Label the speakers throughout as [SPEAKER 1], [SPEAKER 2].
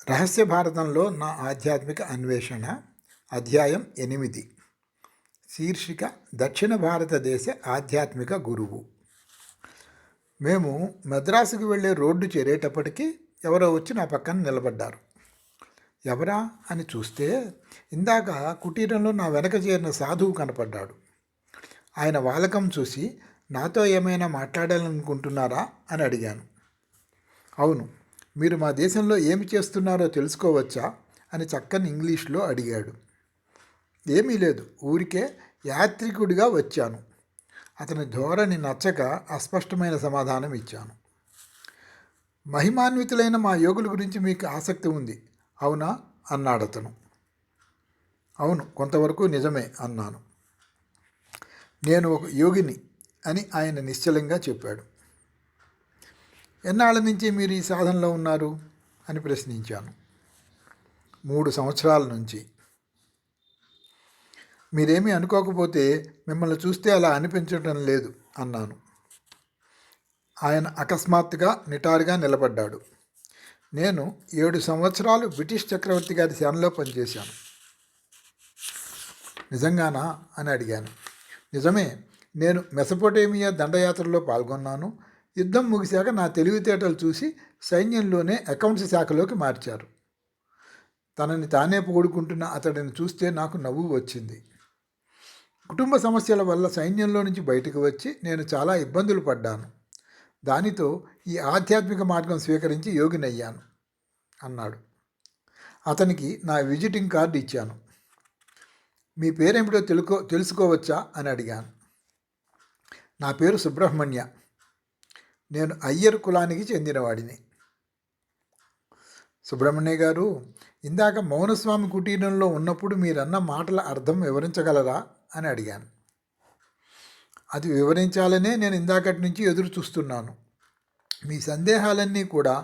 [SPEAKER 1] రహస్య భారతంలో నా ఆధ్యాత్మిక అన్వేషణ అధ్యాయం 8 శీర్షిక దక్షిణ భారతదేశ ఆధ్యాత్మిక గురువు. మేము మద్రాసుకు వెళ్ళే రోడ్డు చేరేటప్పటికీ ఎవరో వచ్చి నా పక్కన నిలబడ్డారు. ఎవరా అని చూస్తే ఇందాక కుటీరంలో నా వెనక చేరిన సాధువు కనపడ్డాడు. ఆయన వాలకం చూసి నాతో ఏమైనా మాట్లాడాలనుకుంటున్నారా అని అడిగాను. అవును, మీరు మా దేశంలో ఏమి చేస్తున్నారో తెలుసుకోవచ్చా అని చక్కని ఇంగ్లీష్లో అడిగాడు. ఏమీ లేదు, ఊరికే యాత్రికుడిగా వచ్చాను. అతని ధోరణి నచ్చక అస్పష్టమైన సమాధానం ఇచ్చాను. మహిమాన్వితులైన మా యోగుల గురించి మీకు ఆసక్తి ఉంది, అవునా అన్నాడు అతను. అవును, కొంతవరకు నిజమే అన్నాను. నేను ఒక యోగిని అని ఆయన నిశ్చలంగా చెప్పాడు. ఎన్నాళ్ళ నుంచి మీరు ఈ సాధనలో ఉన్నారు అని ప్రశ్నించాను. 3 సంవత్సరాల నుంచి. మీరేమీ అనుకోకపోతే మిమ్మల్ని చూస్తే అలా అనిపించటం లేదు అన్నాను. ఆయన అకస్మాత్తుగా నిటారుగా నిలబడ్డాడు. నేను 7 సంవత్సరాలు బ్రిటిష్ చక్రవర్తి గారి సేనలో పనిచేశాను. నిజంగానా అని అడిగాను. నిజమే, నేను మెసపోటేమియా దండయాత్రలో పాల్గొన్నాను. యుద్ధం ముగిశాక నా తెలివితేటలు చూసి సైన్యంలోనే అకౌంట్స్ శాఖలోకి మార్చారు. తనని తానే పొగుడుకుంటున్న అతడిని చూస్తే నాకు నవ్వు వచ్చింది. కుటుంబ సమస్యల వల్ల సైన్యంలో నుంచి బయటకు వచ్చి నేను చాలా ఇబ్బందులు పడ్డాను. దానితో ఈ ఆధ్యాత్మిక మార్గం స్వీకరించి యోగినయ్యాను అన్నాడు. అతనికి నా విజిటింగ్ కార్డు ఇచ్చాను. మీ పేరేమిటో తెలుసుకోవచ్చా అని అడిగాను. నా పేరు సుబ్రహ్మణ్య. నేను అయ్యర్ కులానికి చెందినవాడిని. సుబ్రహ్మణ్య గారు, ఇందాక మౌనస్వామి కుటీరంలో ఉన్నప్పుడు మీరన్న మాటల అర్థం వివరించగలరా అని అడిగాను. అది వివరించాలనే నేను ఇందాకటి నుంచి ఎదురు చూస్తున్నాను. మీ సందేహాలన్నీ కూడా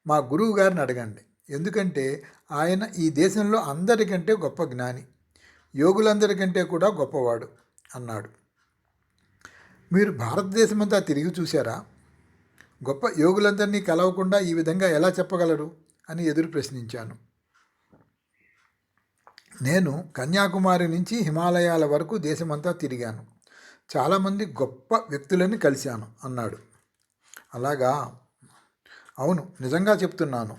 [SPEAKER 1] మా గురువు గారిని అడగండి. ఎందుకంటే ఆయన ఈ దేశంలో అందరికంటే గొప్ప జ్ఞాని, యోగులందరికంటే కూడా గొప్పవాడు అన్నాడు. మీరు భారతదేశమంతా తిరిగి చూశారా? గొప్ప యోగులందరినీ కలవకుండా ఈ విధంగా ఎలా చెప్పగలరు అని ఎదురు ప్రశ్నించాను. నేను కన్యాకుమారి నుంచి హిమాలయాల వరకు దేశమంతా తిరిగాను. చాలామంది గొప్ప వ్యక్తులని కలిశాను అన్నాడు. అలాగా? అవును, నిజంగా చెప్తున్నాను.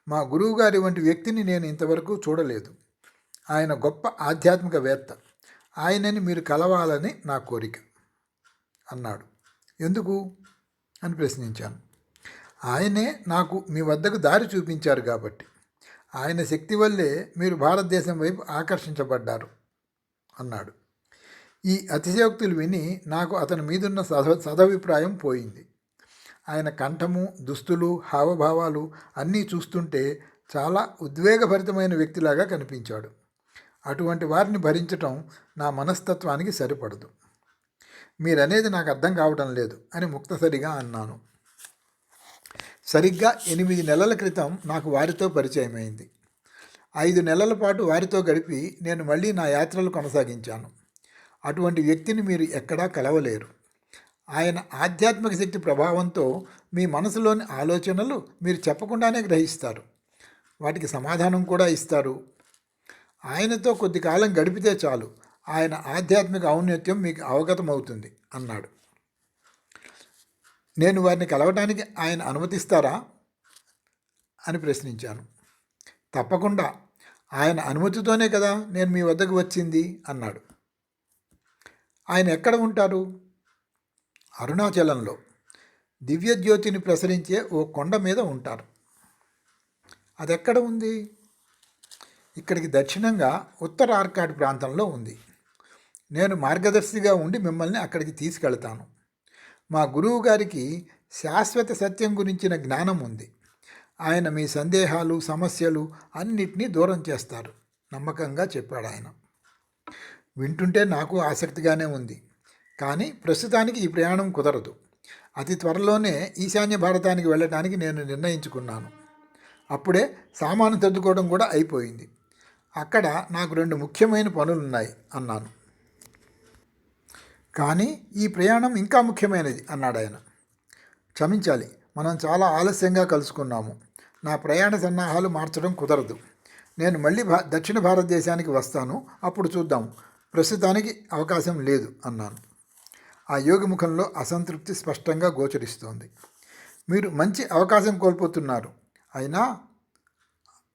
[SPEAKER 1] మా గురువుగారి వంటి వ్యక్తిని నేను ఇంతవరకు చూడలేదు. ఆయన గొప్ప ఆధ్యాత్మికవేత్త. ఆయనని మీరు కలవాలని నా కోరిక అన్నాడు. ఎందుకు అని ప్రశ్నించాను. ఆయనే నాకు మీ వద్దకు దారి చూపించారు కాబట్టి. ఆయన శక్తి వల్లే మీరు భారతదేశం వైపు ఆకర్షించబడ్డారు అన్నాడు. ఈ అతిశయోక్తులు విని నాకు అతని మీదున్న సదభిప్రాయం పోయింది. ఆయన కంఠము, దుస్తులు, హావభావాలు అన్నీ చూస్తుంటే చాలా ఉద్వేగభరితమైన వ్యక్తిలాగా కనిపించాడు. అటువంటి వారిని భరించటం నా మనస్తత్వానికి సరిపడదు. మీరనేది నాకు అర్థం కావటం లేదు అని ముక్తసరిగా అన్నాను. సరిగ్గా 8 నెలల క్రితం నాకు వారితో పరిచయమైంది. 5 నెలల పాటు వారితో గడిపి నేను మళ్ళీ నా యాత్రలు కొనసాగించాను. అటువంటి వ్యక్తిని మీరు ఎక్కడా కలవలేరు. ఆయన ఆధ్యాత్మిక శక్తి ప్రభావంతో మీ మనసులోని ఆలోచనలు మీరు చెప్పకుండానే గ్రహిస్తారు. వాటికి సమాధానం కూడా ఇస్తారు. ఆయనతో కొద్ది కాలం గడిపితే చాలు, ఆయన ఆధ్యాత్మిక ఔన్నత్యం మీకు అవగతమవుతుంది అన్నాడు. నేను వారిని కలవటానికి ఆయన అనుమతిస్తారా అని ప్రశ్నించాను. తప్పకుండా, ఆయన అనుమతితోనే కదా నేను మీ వద్దకు వచ్చింది అన్నాడు. ఆయన ఎక్కడ ఉంటారు? అరుణాచలంలో దివ్యజ్యోతిని ప్రసరించే ఓ కొండ మీద ఉంటారు. అది ఎక్కడ ఉంది? ఇక్కడికి దక్షిణంగా ఉత్తర ఆర్కాడ్ ప్రాంతంలో ఉంది. నేను మార్గదర్శిగా ఉండి మిమ్మల్ని అక్కడికి తీసుకెళ్తాను. మా గురువు గారికి శాశ్వత సత్యం గురించిన జ్ఞానం ఉంది. ఆయన మీ సందేహాలు, సమస్యలు అన్నిటినీ దూరం చేస్తారు నమ్మకంగా చెప్పాడు ఆయన. వింటుంటే నాకు ఆసక్తిగానే ఉంది. కానీ ప్రస్తుతానికి ఈ ప్రయాణం కుదరదు. అతి త్వరలోనే ఈశాన్య భారతానికి వెళ్ళటానికి నేను నిర్ణయించుకున్నాను. అప్పుడే సామాను సర్దుకోవడం కూడా అయిపోయింది. అక్కడ నాకు 2 ముఖ్యమైన పనులున్నాయి అన్నాను. కానీ ఈ ప్రయాణం ఇంకా ముఖ్యమైనది అన్నాడు ఆయన. క్షమించాలి, మనం చాలా ఆలస్యంగా కలుసుకున్నాము. నా ప్రయాణ సన్నాహాలు మార్చడం కుదరదు. నేను మళ్ళీ దక్షిణ భారతదేశానికి వస్తాను, అప్పుడు చూద్దాం. ప్రస్తుతానికి అవకాశం లేదు అన్నాను. ఆ యోగి ముఖంలో అసంతృప్తి స్పష్టంగా గోచరిస్తోంది. మీరు మంచి అవకాశం కోల్పోతున్నారు అయినా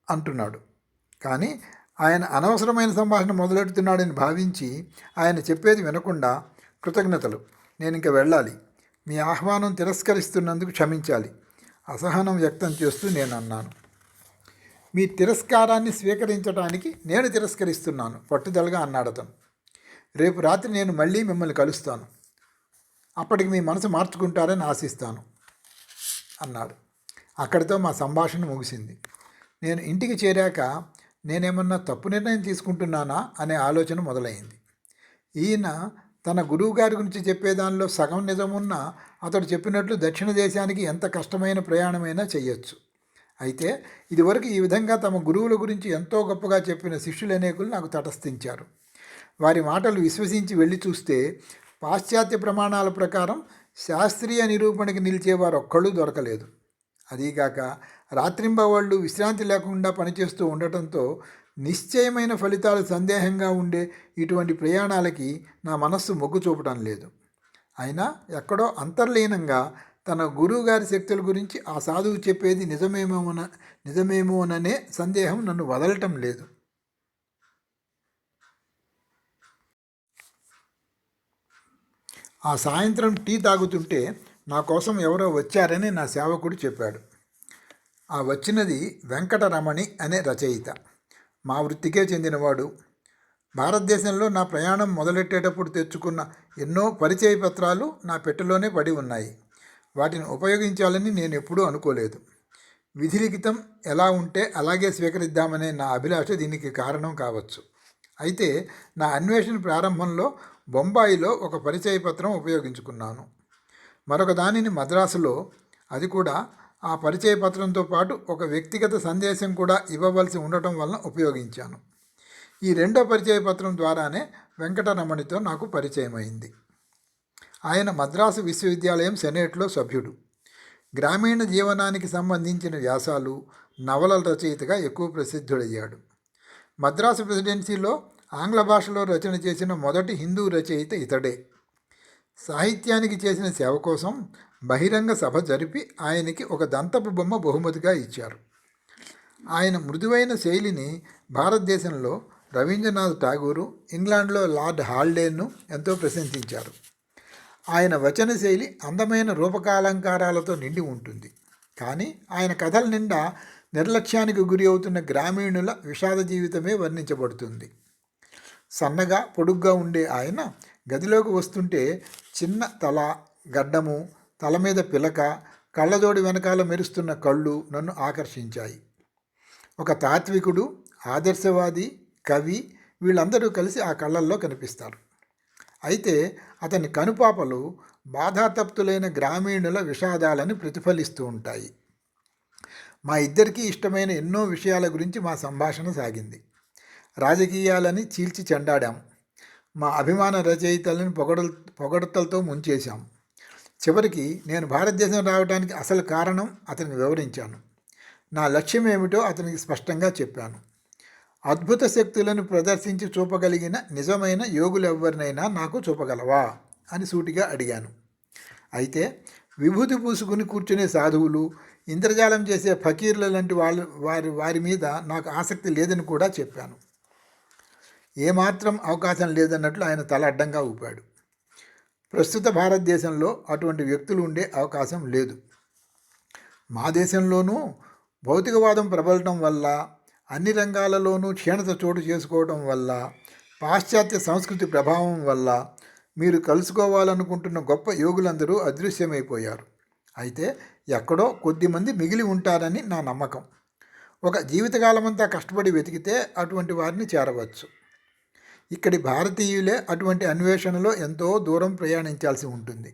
[SPEAKER 1] అంటున్నాడు. కానీ ఆయన అనవసరమైన సంభాషణ మొదలెడుతున్నాడని భావించి ఆయన చెప్పేది వినకుండా, కృతజ్ఞతలు, నేను ఇంక వెళ్ళాలి. మీ ఆహ్వానం తిరస్కరిస్తున్నందుకు క్షమించాలి, అసహనం వ్యక్తం చేస్తూ నేను అన్నాను. మీ తిరస్కారాన్ని స్వీకరించడానికి నేను తిరస్కరిస్తున్నాను, పట్టుదలగా అన్నాడతను. రేపు రాత్రి నేను మళ్ళీ మిమ్మల్ని కలుస్తాను. అప్పటికి మీ మనసు మార్చుకుంటారని ఆశిస్తాను అన్నాడు. అక్కడితో మా సంభాషణ ముగిసింది. నేను ఇంటికి చేరాక నేనేమన్నా తప్పు నిర్ణయం తీసుకుంటున్నానా అనే ఆలోచన మొదలైంది. ఈయన తన గురువుగారి గురించి చెప్పేదానిలో సగం నిజమున్నా అతడు చెప్పినట్లు దక్షిణ దేశానికి ఎంత కష్టమైన ప్రయాణమైనా చెయ్యొచ్చు. అయితే ఇదివరకు ఈ విధంగా తమ గురువుల గురించి ఎంతో గొప్పగా చెప్పిన శిష్యులు అనేకులు నాకు తటస్థించారు. వారి మాటలు విశ్వసించి వెళ్ళి చూస్తే పాశ్చాత్య ప్రమాణాల ప్రకారం శాస్త్రీయ నిరూపణకి నిలిచేవారు ఒక్కళ్ళు దొరకలేదు. అదీగాక రాత్రింబవళ్ళు విశ్రాంతి లేకుండా పనిచేస్తూ ఉండటంతో నిశ్చయమైన ఫలితాలు సందేహంగా ఉండే ఇటువంటి ప్రయాణాలకి నా మనస్సు మొగ్గు చూపడం లేదు. అయినా ఎక్కడో అంతర్లీనంగా తన గురువుగారి శక్తుల గురించి ఆ సాధువు చెప్పేది నిజమేమోననే సందేహం నన్ను వదలటం లేదు. ఆ సాయంత్రం టీ తాగుతుంటే నా కోసం ఎవరో వచ్చారని నా సేవకుడు చెప్పాడు. ఆ వచ్చినది వెంకటరమణి అనే రచయిత. మా వృత్తికే చెందినవాడు. భారతదేశంలో నా ప్రయాణం మొదలెట్టేటప్పుడు తెచ్చుకున్న ఎన్నో పరిచయ పత్రాలు నా పెట్టెలోనే పడి ఉన్నాయి. వాటిని ఉపయోగించాలని నేను ఎప్పుడూ అనుకోలేదు. విధిలిఖితం ఎలా ఉంటే అలాగే స్వీకరిద్దామనే నా అభిలాష దీనికి కారణం కావచ్చు. అయితే నా అన్వేషణ ప్రారంభంలో బొంబాయిలో ఒక పరిచయ పత్రం ఉపయోగించుకున్నాను. మరొక దానిని మద్రాసులో, అది కూడా ఆ పరిచయ పత్రంతో పాటు ఒక వ్యక్తిగత సందేశం కూడా ఇవ్వవలసి ఉండటం వలన ఉపయోగించాను. ఈ రెండో పరిచయ పత్రం ద్వారానే వెంకటరమణితో నాకు పరిచయం అయింది. ఆయన మద్రాసు విశ్వవిద్యాలయం సెనేట్లో సభ్యుడు. గ్రామీణ జీవనానికి సంబంధించిన వ్యాసాలు, నవలల రచయితగా ఎక్కువ ప్రసిద్ధుడయ్యాడు. మద్రాసు ప్రెసిడెన్సీలో ఆంగ్ల భాషలో రచన చేసిన మొదటి హిందూ రచయిత ఇతడే. సాహిత్యానికి చేసిన సేవ కోసం బహిరంగ సభ జరిపి ఆయనకి ఒక దంతపు బొమ్మ బహుమతిగా ఇచ్చారు. ఆయన మృదువైన శైలిని భారతదేశంలో రవీంద్రనాథ్ ఠాగూరు, ఇంగ్లాండ్లో లార్డ్ హాల్డేను ఎంతో ప్రశంసించారు. ఆయన వచన శైలి అందమైన రూపకాలంకారాలతో నిండి ఉంటుంది. కానీ ఆయన కథల నిండా నిర్లక్ష్యానికి గురి అవుతున్న గ్రామీణుల విషాద జీవితమే వర్ణించబడుతుంది. సన్నగా పొడుగ్గా ఉండే ఆయన గదిలోకి వస్తుంటే చిన్న తల, గడ్డము, తల మీద పిలక, కళ్ళజోడి వెనకాల మెరుస్తున్న కళ్ళు నన్ను ఆకర్షించాయి. ఒక తాత్వికుడు, ఆదర్శవాది, కవి వీళ్ళందరూ కలిసి ఆ కళ్ళల్లో కనిపిస్తారు. అయితే అతని కనుపాపలు బాధాతప్తులైన గ్రామీణుల విషాదాలను ప్రతిఫలిస్తూ ఉంటాయి. మా ఇద్దరికీ ఇష్టమైన ఎన్నో విషయాల గురించి మా సంభాషణ సాగింది. రాజకీయాలని చీల్చి చెండాడాం. మా అభిమాన రచయితలను పొగడతలతో ముంచేశాం. చివరికి నేను భారతదేశం రావడానికి అసలు కారణం అతనికి వివరించాను. నా లక్ష్యం ఏమిటో అతనికి స్పష్టంగా చెప్పాను. అద్భుత శక్తులను ప్రదర్శించి చూపగలిగిన నిజమైన యోగులెవ్వరినైనా నాకు చూపగలవా అని సూటిగా అడిగాను. అయితే విభూతి పూసుకుని కూర్చునే సాధువులు, ఇంద్రజాలం చేసే ఫకీర్ల లాంటి వారి మీద నాకు ఆసక్తి లేదని కూడా చెప్పాను. ఏమాత్రం అవకాశం లేదన్నట్లు ఆయన తల అడ్డంగా ఊపాడు. ప్రస్తుత భారతదేశంలో అటువంటి వ్యక్తులు ఉండే అవకాశం లేదు. మా దేశంలోనూ భౌతికవాదం ప్రబలటం వల్ల, అన్ని రంగాలలోనూ క్షీణత చోటు చేసుకోవడం వల్ల, పాశ్చాత్య సంస్కృతి ప్రభావం వల్ల మీరు కలుసుకోవాలనుకుంటున్న గొప్ప యోగులందరూ అదృశ్యమైపోయారు. అయితే ఎక్కడో కొద్దిమంది మిగిలి ఉంటారని నా నమ్మకం. ఒక జీవితకాలమంతా కష్టపడి వెతికితే అటువంటి వారిని చేరవచ్చు. ఇక్కడి భారతీయులే అటువంటి అన్వేషణలో ఎంతో దూరం ప్రయాణించాల్సి ఉంటుంది.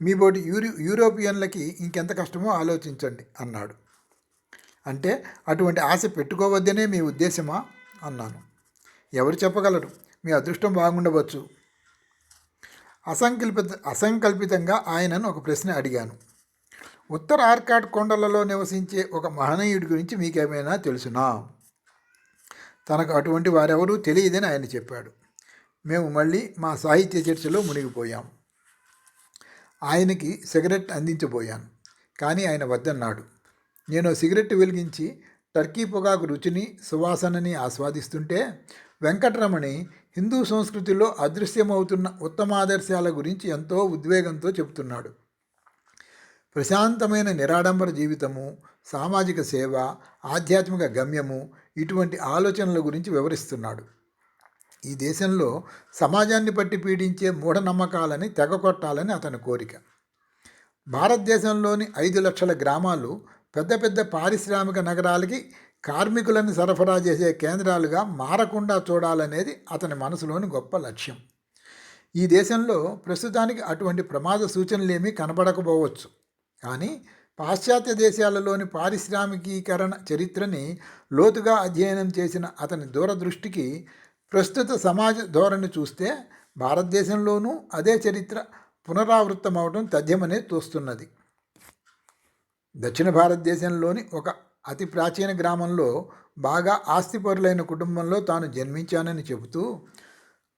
[SPEAKER 1] మీ బోటి యూరోపియన్లకి ఇంకెంత కష్టమో ఆలోచించండి అన్నాడు. అంటే అటువంటి ఆశ పెట్టుకోవద్దనే మీ ఉద్దేశమా అన్నాను. ఎవరు చెప్పగలరు, మీ అదృష్టం బాగుండవచ్చు. అసంకల్పితంగా ఆయనను ఒక ప్రశ్న అడిగాను. ఉత్తర ఆర్కాట్ కొండలలో నివసించే ఒక మహనీయుడి గురించి మీకేమైనా తెలుసునా? తనకు అటువంటి వారెవరూ తెలియదని ఆయన చెప్పాడు. మేము మళ్ళీ మా సాహిత్య చర్చలో మునిగిపోయాం. ఆయనకి సిగరెట్ అందించబోయాను, కానీ ఆయన వద్దన్నాడు. నేను సిగరెట్ వెలిగించి టర్కీ పొగాకు రుచిని సువాసనని ఆస్వాదిస్తుంటే వెంకటరమణి హిందూ సంస్కృతిలో అదృశ్యమవుతున్న ఉత్తమాదర్శాల గురించి ఎంతో ఉద్వేగంతో చెబుతున్నాడు. ప్రశాంతమైన నిరాడంబర జీవితము, సామాజిక సేవ, ఆధ్యాత్మిక గమ్యము, ఇటువంటి ఆలోచనల గురించి వివరిస్తున్నాడు. ఈ దేశంలో సమాజాన్ని పట్టి పీడించే మూఢనమ్మకాలని తెగకొట్టాలని అతని కోరిక. భారతదేశంలోని 5 లక్షల గ్రామాలు పెద్ద పెద్ద పారిశ్రామిక నగరాలకి కార్మికులను సరఫరా చేసే కేంద్రాలుగా మారకుండా చూడాలనేది అతని మనసులోని గొప్ప లక్ష్యం. ఈ దేశంలో ప్రస్తుతానికి అటువంటి ప్రమాద సూచనలేమీ కనబడకపోవచ్చు, కానీ పాశ్చాత్య దేశాలలోని పారిశ్రామికీకరణ చరిత్రని లోతుగా అధ్యయనం చేసిన అతని దూరదృష్టికి ప్రస్తుత సమాజ ధోరణి చూస్తే భారతదేశంలోనూ అదే చరిత్ర పునరావృత్తమవడం తథ్యమనే తోస్తున్నది. దక్షిణ భారతదేశంలోని ఒక అతి ప్రాచీన గ్రామంలో బాగా ఆస్తిపరులైన కుటుంబంలో తాను జన్మించానని చెబుతూ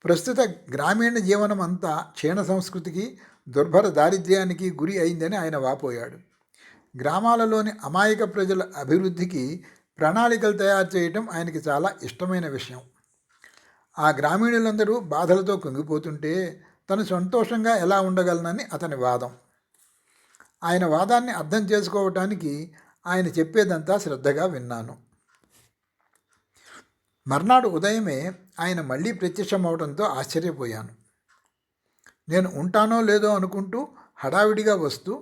[SPEAKER 1] ప్రస్తుత గ్రామీణ జీవనం అంతా క్షీణ సంస్కృతికి, దుర్భర దారిద్ర్యానికి గురి అయిందని ఆయన వాపోయాడు. గ్రామాలలోని అమాయక ప్రజల అభివృద్ధికి ప్రణాళికలు తయారు చేయటం ఆయనకి చాలా ఇష్టమైన విషయం. ఆ గ్రామీణులందరూ బాధలతో కుంగిపోతుంటే తను సంతోషంగా ఎలా ఉండగలనని అతని వాదం. ఆయన వాదాన్ని అర్థం చేసుకోవటానికి ఆయన చెప్పేదంతా శ్రద్ధగా విన్నాను. మర్నాడు ఉదయమే ఆయన మళ్ళీ ప్రత్యక్షమవడంతో ఆశ్చర్యపోయాను. నేను ఉంటానో లేదో అనుకుంటూ హడావిడిగా వస్తూ,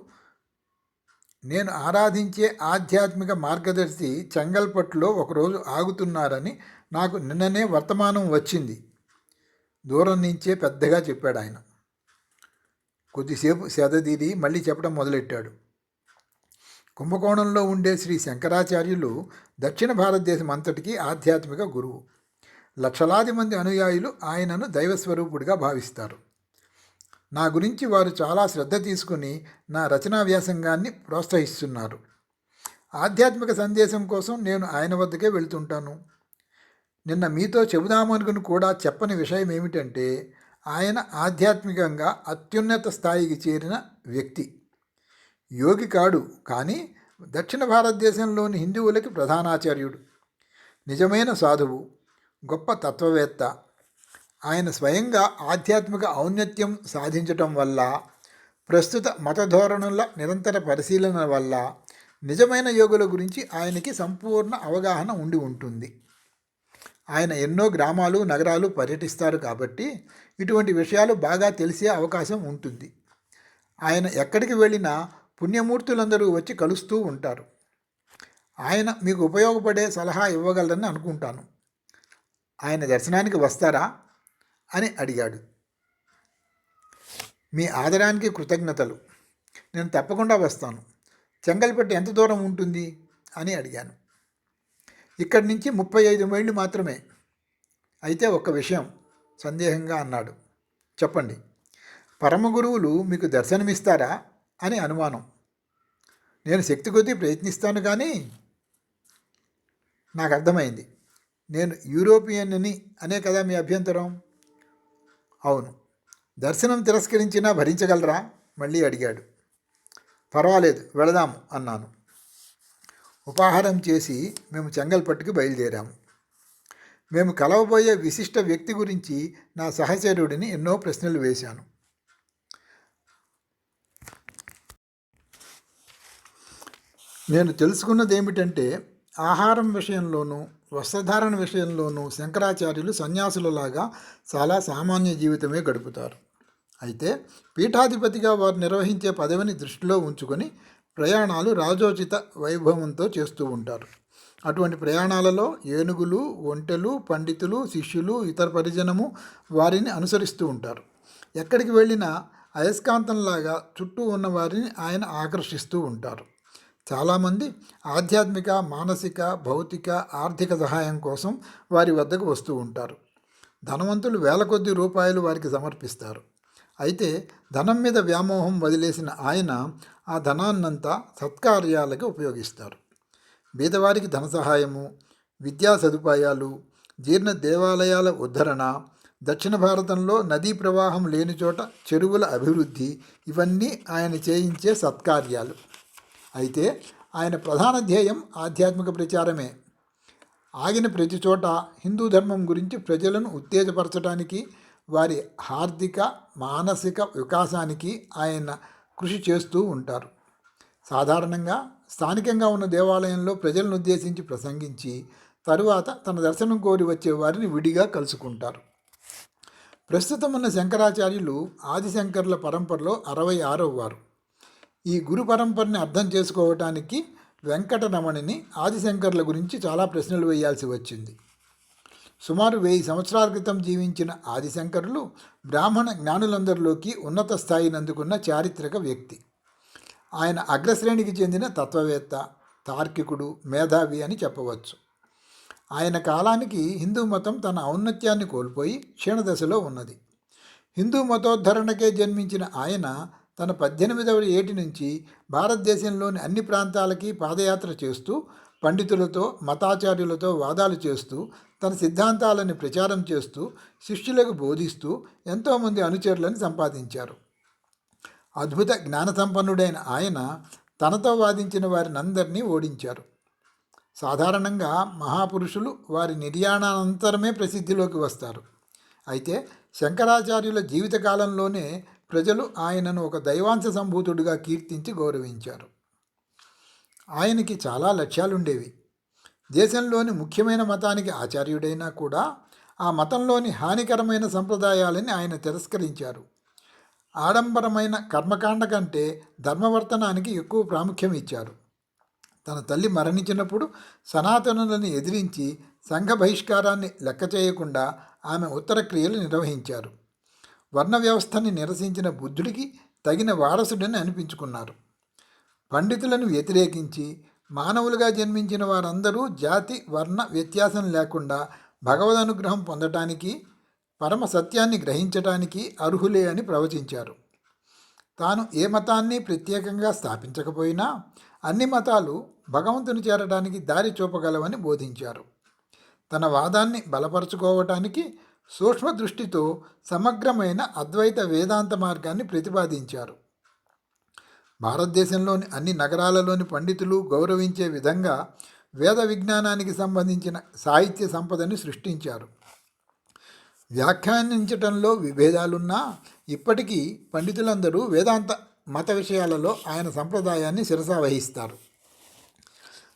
[SPEAKER 1] నేను ఆరాధించే ఆధ్యాత్మిక మార్గదర్శి చెంగల్పట్టులో ఒకరోజు ఆగుతున్నారని నాకు నిన్ననే వర్తమానం వచ్చింది. దూరం నుంచే పెద్దగా చెప్పాడు ఆయన. కొద్దిసేపు సెదదీరి మళ్ళీ చెప్పడం మొదలెట్టాడు. కుంభకోణంలో ఉండే శ్రీ శంకరాచార్యులు దక్షిణ భారతదేశం అంతటికీ ఆధ్యాత్మిక గురువు. లక్షలాది మంది అనుయాయులు ఆయనను దైవస్వరూపుడిగా భావిస్తారు. నా గురించి వారు చాలా శ్రద్ధ తీసుకుని నా రచనా వ్యాసంగాన్ని ప్రోత్సహిస్తున్నారు. ఆధ్యాత్మిక సందేశం కోసం నేను ఆయన వద్దకే వెళ్తుంటాను. నిన్న మీతో చెబుదామనుకుని కూడా చెప్పని విషయం ఏమిటంటే, ఆయన ఆధ్యాత్మికంగా అత్యున్నత స్థాయికి చేరిన వ్యక్తి. యోగి కాడు, కానీ దక్షిణ భారతదేశంలోని హిందువులకి ప్రధానాచార్యుడు. నిజమైన సాధువు, గొప్ప తత్వవేత్త. ఆయన స్వయంగా ఆధ్యాత్మిక ఔన్నత్యం సాధించటం వల్ల, ప్రస్తుత మత ధోరణుల నిరంతర పరిశీలన వల్ల నిజమైన యోగుల గురించి ఆయనకి సంపూర్ణ అవగాహన ఉండి ఉంటుంది. ఆయన ఎన్నో గ్రామాలు, నగరాలు పర్యటిస్తారు కాబట్టి ఇటువంటి విషయాలు బాగా తెలిసే అవకాశం ఉంటుంది. ఆయన ఎక్కడికి వెళ్ళినా పుణ్యమూర్తులందరూ వచ్చి కలుస్తూ ఉంటారు. ఆయన మీకు ఉపయోగపడే సలహా ఇవ్వగలరని అనుకుంటాను. ఆయన దర్శనానికి వస్తారా అని అడిగాడు. మీ ఆదరానికి కృతజ్ఞతలు. నేను తప్పకుండా వస్తాను. చెంగల్పట్టు ఎంత దూరం ఉంటుంది అని అడిగాను. ఇక్కడి నుంచి 35 మైళ్ళు మాత్రమే. అయితే ఒక్క విషయం సందేహంగా అన్నాడు. చెప్పండి. పరమగురువులు మీకు దర్శనమిస్తారా అని అనుమానం. నేను శక్తి కొద్దీ ప్రయత్నిస్తాను, కానీ నాకు అర్థమైంది. నేను యూరోపియన్ని అనే కదా మీ అభ్యంతరం? అవును. దర్శనం తిరస్కరించినా భరించగలరా మళ్ళీ అడిగాడు. పర్వాలేదు, వెళదాము అన్నాను. ఉపాహారం చేసి మేము చెంగల్పట్టుకి బయలుదేరాము. మేము కలవబోయే విశిష్ట వ్యక్తి గురించి నా సహచరుడిని ఎన్నో ప్రశ్నలు వేశాను. నేను తెలుసుకున్నది ఏమిటంటే, ఆహారం విషయంలోనూ వస్త్రధారణ విషయంలోనూ శంకరాచార్యులు సన్యాసులలాగా చాలా సామాన్య జీవితమే గడుపుతారు. అయితే పీఠాధిపతిగా వారు నిర్వహించే పదవిని దృష్టిలో ఉంచుకొని ప్రయాణాలు రాజోచిత వైభవంతో చేస్తూ ఉంటారు. అటువంటి ప్రయాణాలలో ఏనుగులు, ఒంటెలు, పండితులు, శిష్యులు, ఇతర పరిజనము వారిని అనుసరిస్తూ ఉంటారు. ఎక్కడికి వెళ్ళినా అయస్కాంతంలాగా చుట్టూ ఉన్న వారిని ఆయన ఆకర్షిస్తూ ఉంటారు. చాలామంది ఆధ్యాత్మిక, మానసిక, భౌతిక, ఆర్థిక సహాయం కోసం వారి వద్దకు వస్తూ ఉంటారు. ధనవంతులు వేల కొద్ది రూపాయలు వారికి సమర్పిస్తారు. అయితే ధనం మీద వ్యామోహం వదిలేసిన ఆయన ఆ ధనాన్నంతా సత్కార్యాలకి ఉపయోగిస్తారు. బీదవారికి ధన సహాయము, విద్యా సదుపాయాలు, జీర్ణ దేవాలయాల ఉద్ధరణ, దక్షిణ భారతంలో నదీ ప్రవాహం లేని చోట చెరువుల అభివృద్ధి, ఇవన్నీ ఆయన చేయించే సత్కార్యాలు. అయితే ఆయన ప్రధాన ధ్యేయం ఆధ్యాత్మిక ప్రచారమే. ఆగిన ప్రతి చోట హిందూ ధర్మం గురించి ప్రజలను ఉత్తేజపరచడానికి, వారి ఆర్థిక మానసిక వికాసానికి ఆయన కృషి చేస్తూ ఉంటారు. సాధారణంగా స్థానికంగా ఉన్న దేవాలయంలో ప్రజలను ఉద్దేశించి ప్రసంగించి తరువాత తన దర్శనం కోరి వచ్చే వారిని విడిగా కలుసుకుంటారు. ప్రస్తుతం ఉన్న శంకరాచార్యులు ఆదిశంకర్ల పరంపరలో 66వ వారు. ఈ గురు పరంపరని అర్థం చేసుకోవటానికి వెంకటరమణిని ఆదిశంకర్ల గురించి చాలా ప్రశ్నలు వేయాల్సి వచ్చింది. సుమారు 1000 సంవత్సరాల క్రితం జీవించిన ఆదిశంకరులు బ్రాహ్మణ జ్ఞానులందరిలోకి ఉన్నత స్థాయిని అందుకున్న చారిత్రక వ్యక్తి. ఆయన అగ్రశ్రేణికి చెందిన తత్వవేత్త, తార్కికుడు, మేధావి అని చెప్పవచ్చు. ఆయన కాలానికి హిందూ మతం తన ఔన్నత్యాన్ని కోల్పోయి క్షీణదశలో ఉన్నది. హిందూ మతోద్ధరణకే జన్మించిన ఆయన తన 18వ ఏటి నుంచి భారతదేశంలోని అన్ని ప్రాంతాలకి పాదయాత్ర చేస్తూ పండితులతో, మతాచార్యులతో వాదాలు చేస్తూ, తన సిద్ధాంతాలను ప్రచారం చేస్తూ, శిష్యులకు బోధిస్తూ ఎంతోమంది అనుచరులను సంపాదించారు. అద్భుత జ్ఞానసంపన్నుడైన ఆయన తనతో వాదించిన వారినందరినీ ఓడించారు. సాధారణంగా మహాపురుషులు వారి నిర్యాణానంతరమే ప్రసిద్ధిలోకి వస్తారు. అయితే శంకరాచార్యుల జీవితకాలంలోనే ప్రజలు ఆయనను ఒక దైవాంశ సంభూతుడిగా కీర్తించి గౌరవించారు. ఆయనకి చాలా లక్ష్యాలుండేవి. దేశంలోని ముఖ్యమైన మతానికి ఆచార్యుడైనా కూడా ఆ మతంలోని హానికరమైన సంప్రదాయాలని ఆయన తిరస్కరించారు. ఆడంబరమైన కర్మకాండ కంటే ధర్మవర్తనానికి ఎక్కువ ప్రాముఖ్యం ఇచ్చారు. తన తల్లి మరణించినప్పుడు సనాతనులను ఎదిరించి సంఘ బహిష్కారాన్ని లెక్క చేయకుండా ఆమె ఉత్తర క్రియలు నిర్వహించారు. వర్ణ వ్యవస్థని నిరసించిన బుద్ధుడికి తగిన వారసుడని అనిపించుకున్నారు. పండితులను వ్యతిరేకించి మానవులుగా జన్మించిన వారందరూ జాతి వర్ణ వ్యత్యాసం లేకుండా భగవద్ అనుగ్రహం పొందటానికి, పరమ సత్యాన్ని గ్రహించటానికి అర్హులే అని ప్రవచించారు. తాను ఏ మతాన్ని ప్రత్యేకంగా స్థాపించకపోయినా అన్ని మతాలు భగవంతుని చేరడానికి దారి చూపగలవని బోధించారు. తన వాదాన్ని బలపరుచుకోవటానికి సూక్ష్మ దృష్టితో సమగ్రమైన అద్వైత వేదాంత మార్గాన్ని ప్రతిపాదించారు. భారతదేశంలోని అన్ని నగరాలలోని పండితులు గౌరవించే విధంగా వేద విజ్ఞానానికి సంబంధించిన సాహిత్య సంపదని సృష్టించారు. వ్యాఖ్యానించటంలో విభేదాలున్నా ఇప్పటికీ పండితులందరూ వేదాంత మత విషయాలలో ఆయన సంప్రదాయాన్ని శిరసావహిస్తారు.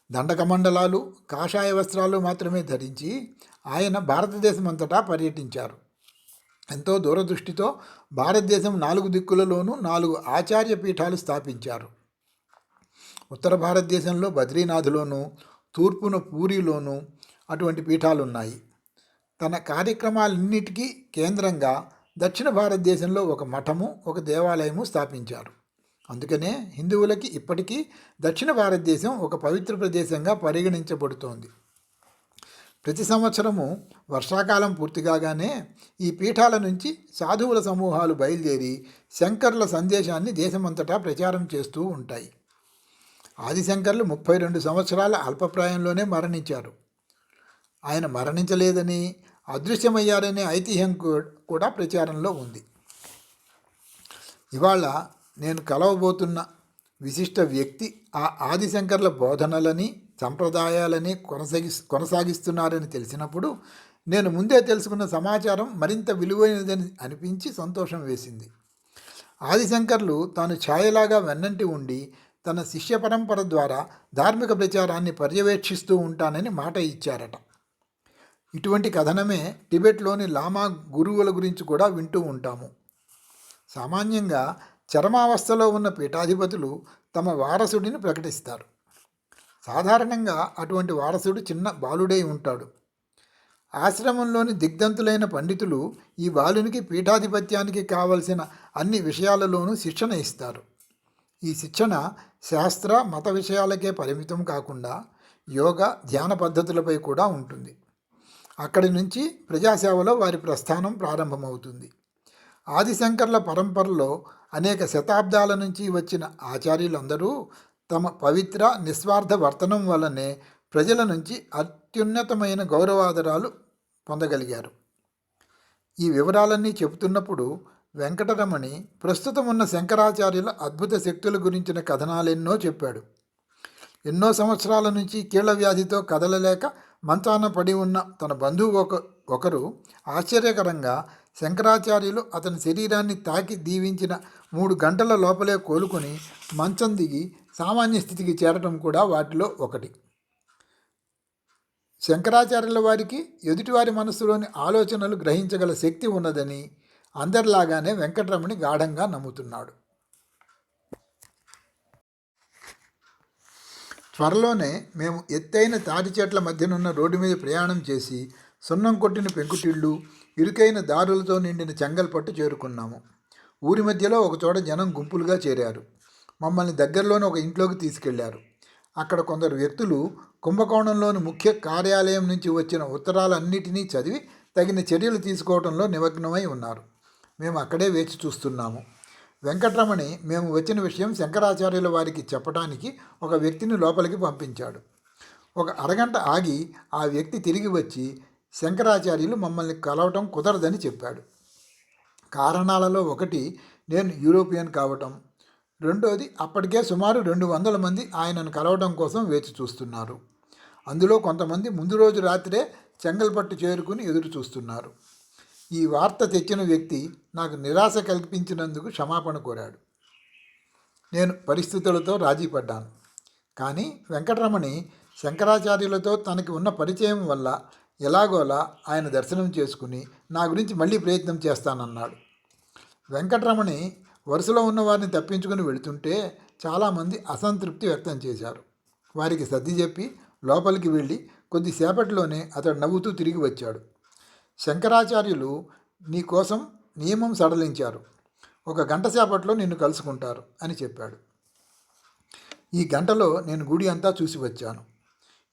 [SPEAKER 1] దండకమండలాలు, కాషాయ వస్త్రాలు మాత్రమే ధరించి ఆయన భారతదేశమంతటా పర్యటించారు. ఎంతో దూరదృష్టితో భారతదేశం 4 దిక్కులలోనూ 4 ఆచార్య పీఠాలు స్థాపించారు. ఉత్తర భారతదేశంలో బద్రీనాథ్లోనూ, తూర్పున పూరిలోనూ అటువంటి పీఠాలున్నాయి. తన కార్యక్రమాలన్నిటికీ కేంద్రంగా దక్షిణ భారతదేశంలో ఒక మఠము, ఒక దేవాలయము స్థాపించారు. అందుకనే హిందువులకి ఇప్పటికీ దక్షిణ భారతదేశం ఒక పవిత్ర ప్రదేశంగా పరిగణించబడుతోంది. ప్రతి సంవత్సరము వర్షాకాలం పూర్తి కాగానే ఈ పీఠాల నుంచి సాధువుల సమూహాలు బయలుదేరి శంకర్ల సందేశాన్ని దేశమంతటా ప్రచారం చేస్తూ ఉంటాయి. ఆదిశంకర్లు 32 సంవత్సరాల అల్పప్రాయంలోనే మరణించారు. ఆయన మరణించలేదని, అదృశ్యమయ్యారనే ఐతిహ్యం కూడా ప్రచారంలో ఉంది. ఇవాళ నేను కలవబోతున్న విశిష్ట వ్యక్తి ఆ ఆదిశంకర్ల బోధనలని, సంప్రదాయాలని కొనసాగిస్తున్నారని తెలిసినప్పుడు నేను ముందే తెలుసుకున్న సమాచారం మరింత విలువైనదని అనిపించి సంతోషం వేసింది. ఆదిశంకర్లు తాను ఛాయలాగా వెన్నంటి ఉండి తన శిష్య పరంపర ద్వారా ధార్మిక ప్రచారాన్ని పర్యవేక్షిస్తూ ఉంటానని మాట ఇచ్చారట. ఇటువంటి కథనమే టిబెట్లోని లామా గురువుల గురించి కూడా వింటూ ఉంటాము. సామాన్యంగా చరమావస్థలో ఉన్న పీఠాధిపతులు తమ వారసుడిని ప్రకటిస్తారు. సాధారణంగా అటువంటి వారసుడు చిన్న బాలుడై ఉంటాడు. ఆశ్రమంలోని దిగ్ధంతులైన పండితులు ఈ బాలునికి పీఠాధిపత్యానికి కావలసిన అన్ని విషయాలలోనూ శిక్షణ ఇస్తారు. ఈ శిక్షణ శాస్త్ర మత విషయాలకే పరిమితం కాకుండా యోగ ధ్యాన పద్ధతులపై కూడా ఉంటుంది. అక్కడి నుంచి ప్రజాసేవలో వారి ప్రస్థానం ప్రారంభమవుతుంది. ఆదిశంకర్ల పరంపరలో అనేక శతాబ్దాల నుంచి వచ్చిన ఆచార్యులందరూ తమ పవిత్ర నిస్వార్థ వర్తనం వల్లనే ప్రజల నుంచి అత్యున్నతమైన గౌరవాదరాలు పొందగలిగారు. ఈ వివరాలన్నీ చెబుతున్నప్పుడు వెంకటరమణి ప్రస్తుతం ఉన్న శంకరాచార్యుల అద్భుత శక్తుల గురించిన కథనాలెన్నో చెప్పాడు. ఎన్నో సంవత్సరాల నుంచి కీళ్ల వ్యాధితో కదలలేక మంచాన పడి ఉన్న తన బంధువు ఒకరు ఆశ్చర్యకరంగా శంకరాచార్యులు అతని శరీరాన్ని తాకి దీవించిన 3 గంటల లోపలే కోలుకొని మంచం దిగి సామాన్య స్థితికి చేరటం కూడా వాటిలో ఒకటి. శంకరాచార్యుల వారికి ఎదుటివారి మనస్సులోని ఆలోచనలు గ్రహించగల శక్తి ఉన్నదని అందరిలాగానే వెంకటరమణి గాఢంగా నమ్ముతున్నాడు. త్వరలోనే మేము ఎత్తైన తాటి చెట్ల మధ్యనున్న రోడ్డు మీద ప్రయాణం చేసి సున్నం కొట్టిన పెంకుటిళ్ళు, ఇరుకైన దారులతో నిండిన చెంగల్పట్టు చేరుకున్నాము. ఊరి మధ్యలో ఒకచోట జనం గుంపులుగా చేరారు. మమ్మల్ని దగ్గరలోని ఒక ఇంట్లోకి తీసుకెళ్లారు. అక్కడ కొందరు వ్యక్తులు కుంభకోణంలోని ముఖ్య కార్యాలయం నుంచి వచ్చిన ఉత్తరాలన్నిటినీ చదివి తగిన చర్యలు తీసుకోవడంలో నిమగ్నమై ఉన్నారు. మేము అక్కడే వేచి చూస్తున్నాము. వెంకటరమణి మేము వచ్చిన విషయం శంకరాచార్యుల వారికి చెప్పడానికి ఒక వ్యక్తిని లోపలికి పంపించాడు. ఒక అరగంట ఆగి ఆ వ్యక్తి తిరిగి వచ్చి శంకరాచార్యులు మమ్మల్ని కలవటం కుదరదని చెప్పాడు. కారణాలలో ఒకటి నేను యూరోపియన్ కావటం, రెండోది అప్పటికే సుమారు 200 మంది ఆయనను కలవడం కోసం వేచి చూస్తున్నారు. అందులో కొంతమంది ముందు రోజు రాత్రే చెంగల్పట్టు చేరుకుని ఎదురు చూస్తున్నారు. ఈ వార్త తెచ్చిన వ్యక్తి నాకు నిరాశ కల్పించినందుకు క్షమాపణ కోరాడు. నేను పరిస్థితులతో రాజీ పడ్డాను. కానీ వెంకటరమణి శంకరాచార్యులతో తనకి ఉన్న పరిచయం వల్ల ఎలాగోలా ఆయన దర్శనం చేసుకుని నా గురించి మళ్ళీ ప్రయత్నం చేస్తానన్నాడు. వెంకటరమణి వరుసలో ఉన్న వారిని తప్పించుకుని వెళుతుంటే చాలామంది అసంతృప్తి వ్యక్తం చేశారు. వారికి సర్ది చెప్పి లోపలికి వెళ్ళి కొద్దిసేపటిలోనే అతడు నవ్వుతూ తిరిగి వచ్చాడు. శంకరాచార్యులు నీ కోసం నియమం సడలించారు. 1 గంట సేపట్లో నిన్ను కలుసుకుంటారు అని చెప్పాడు. ఈ గంటలో నేను గుడి అంతా చూసి వచ్చాను.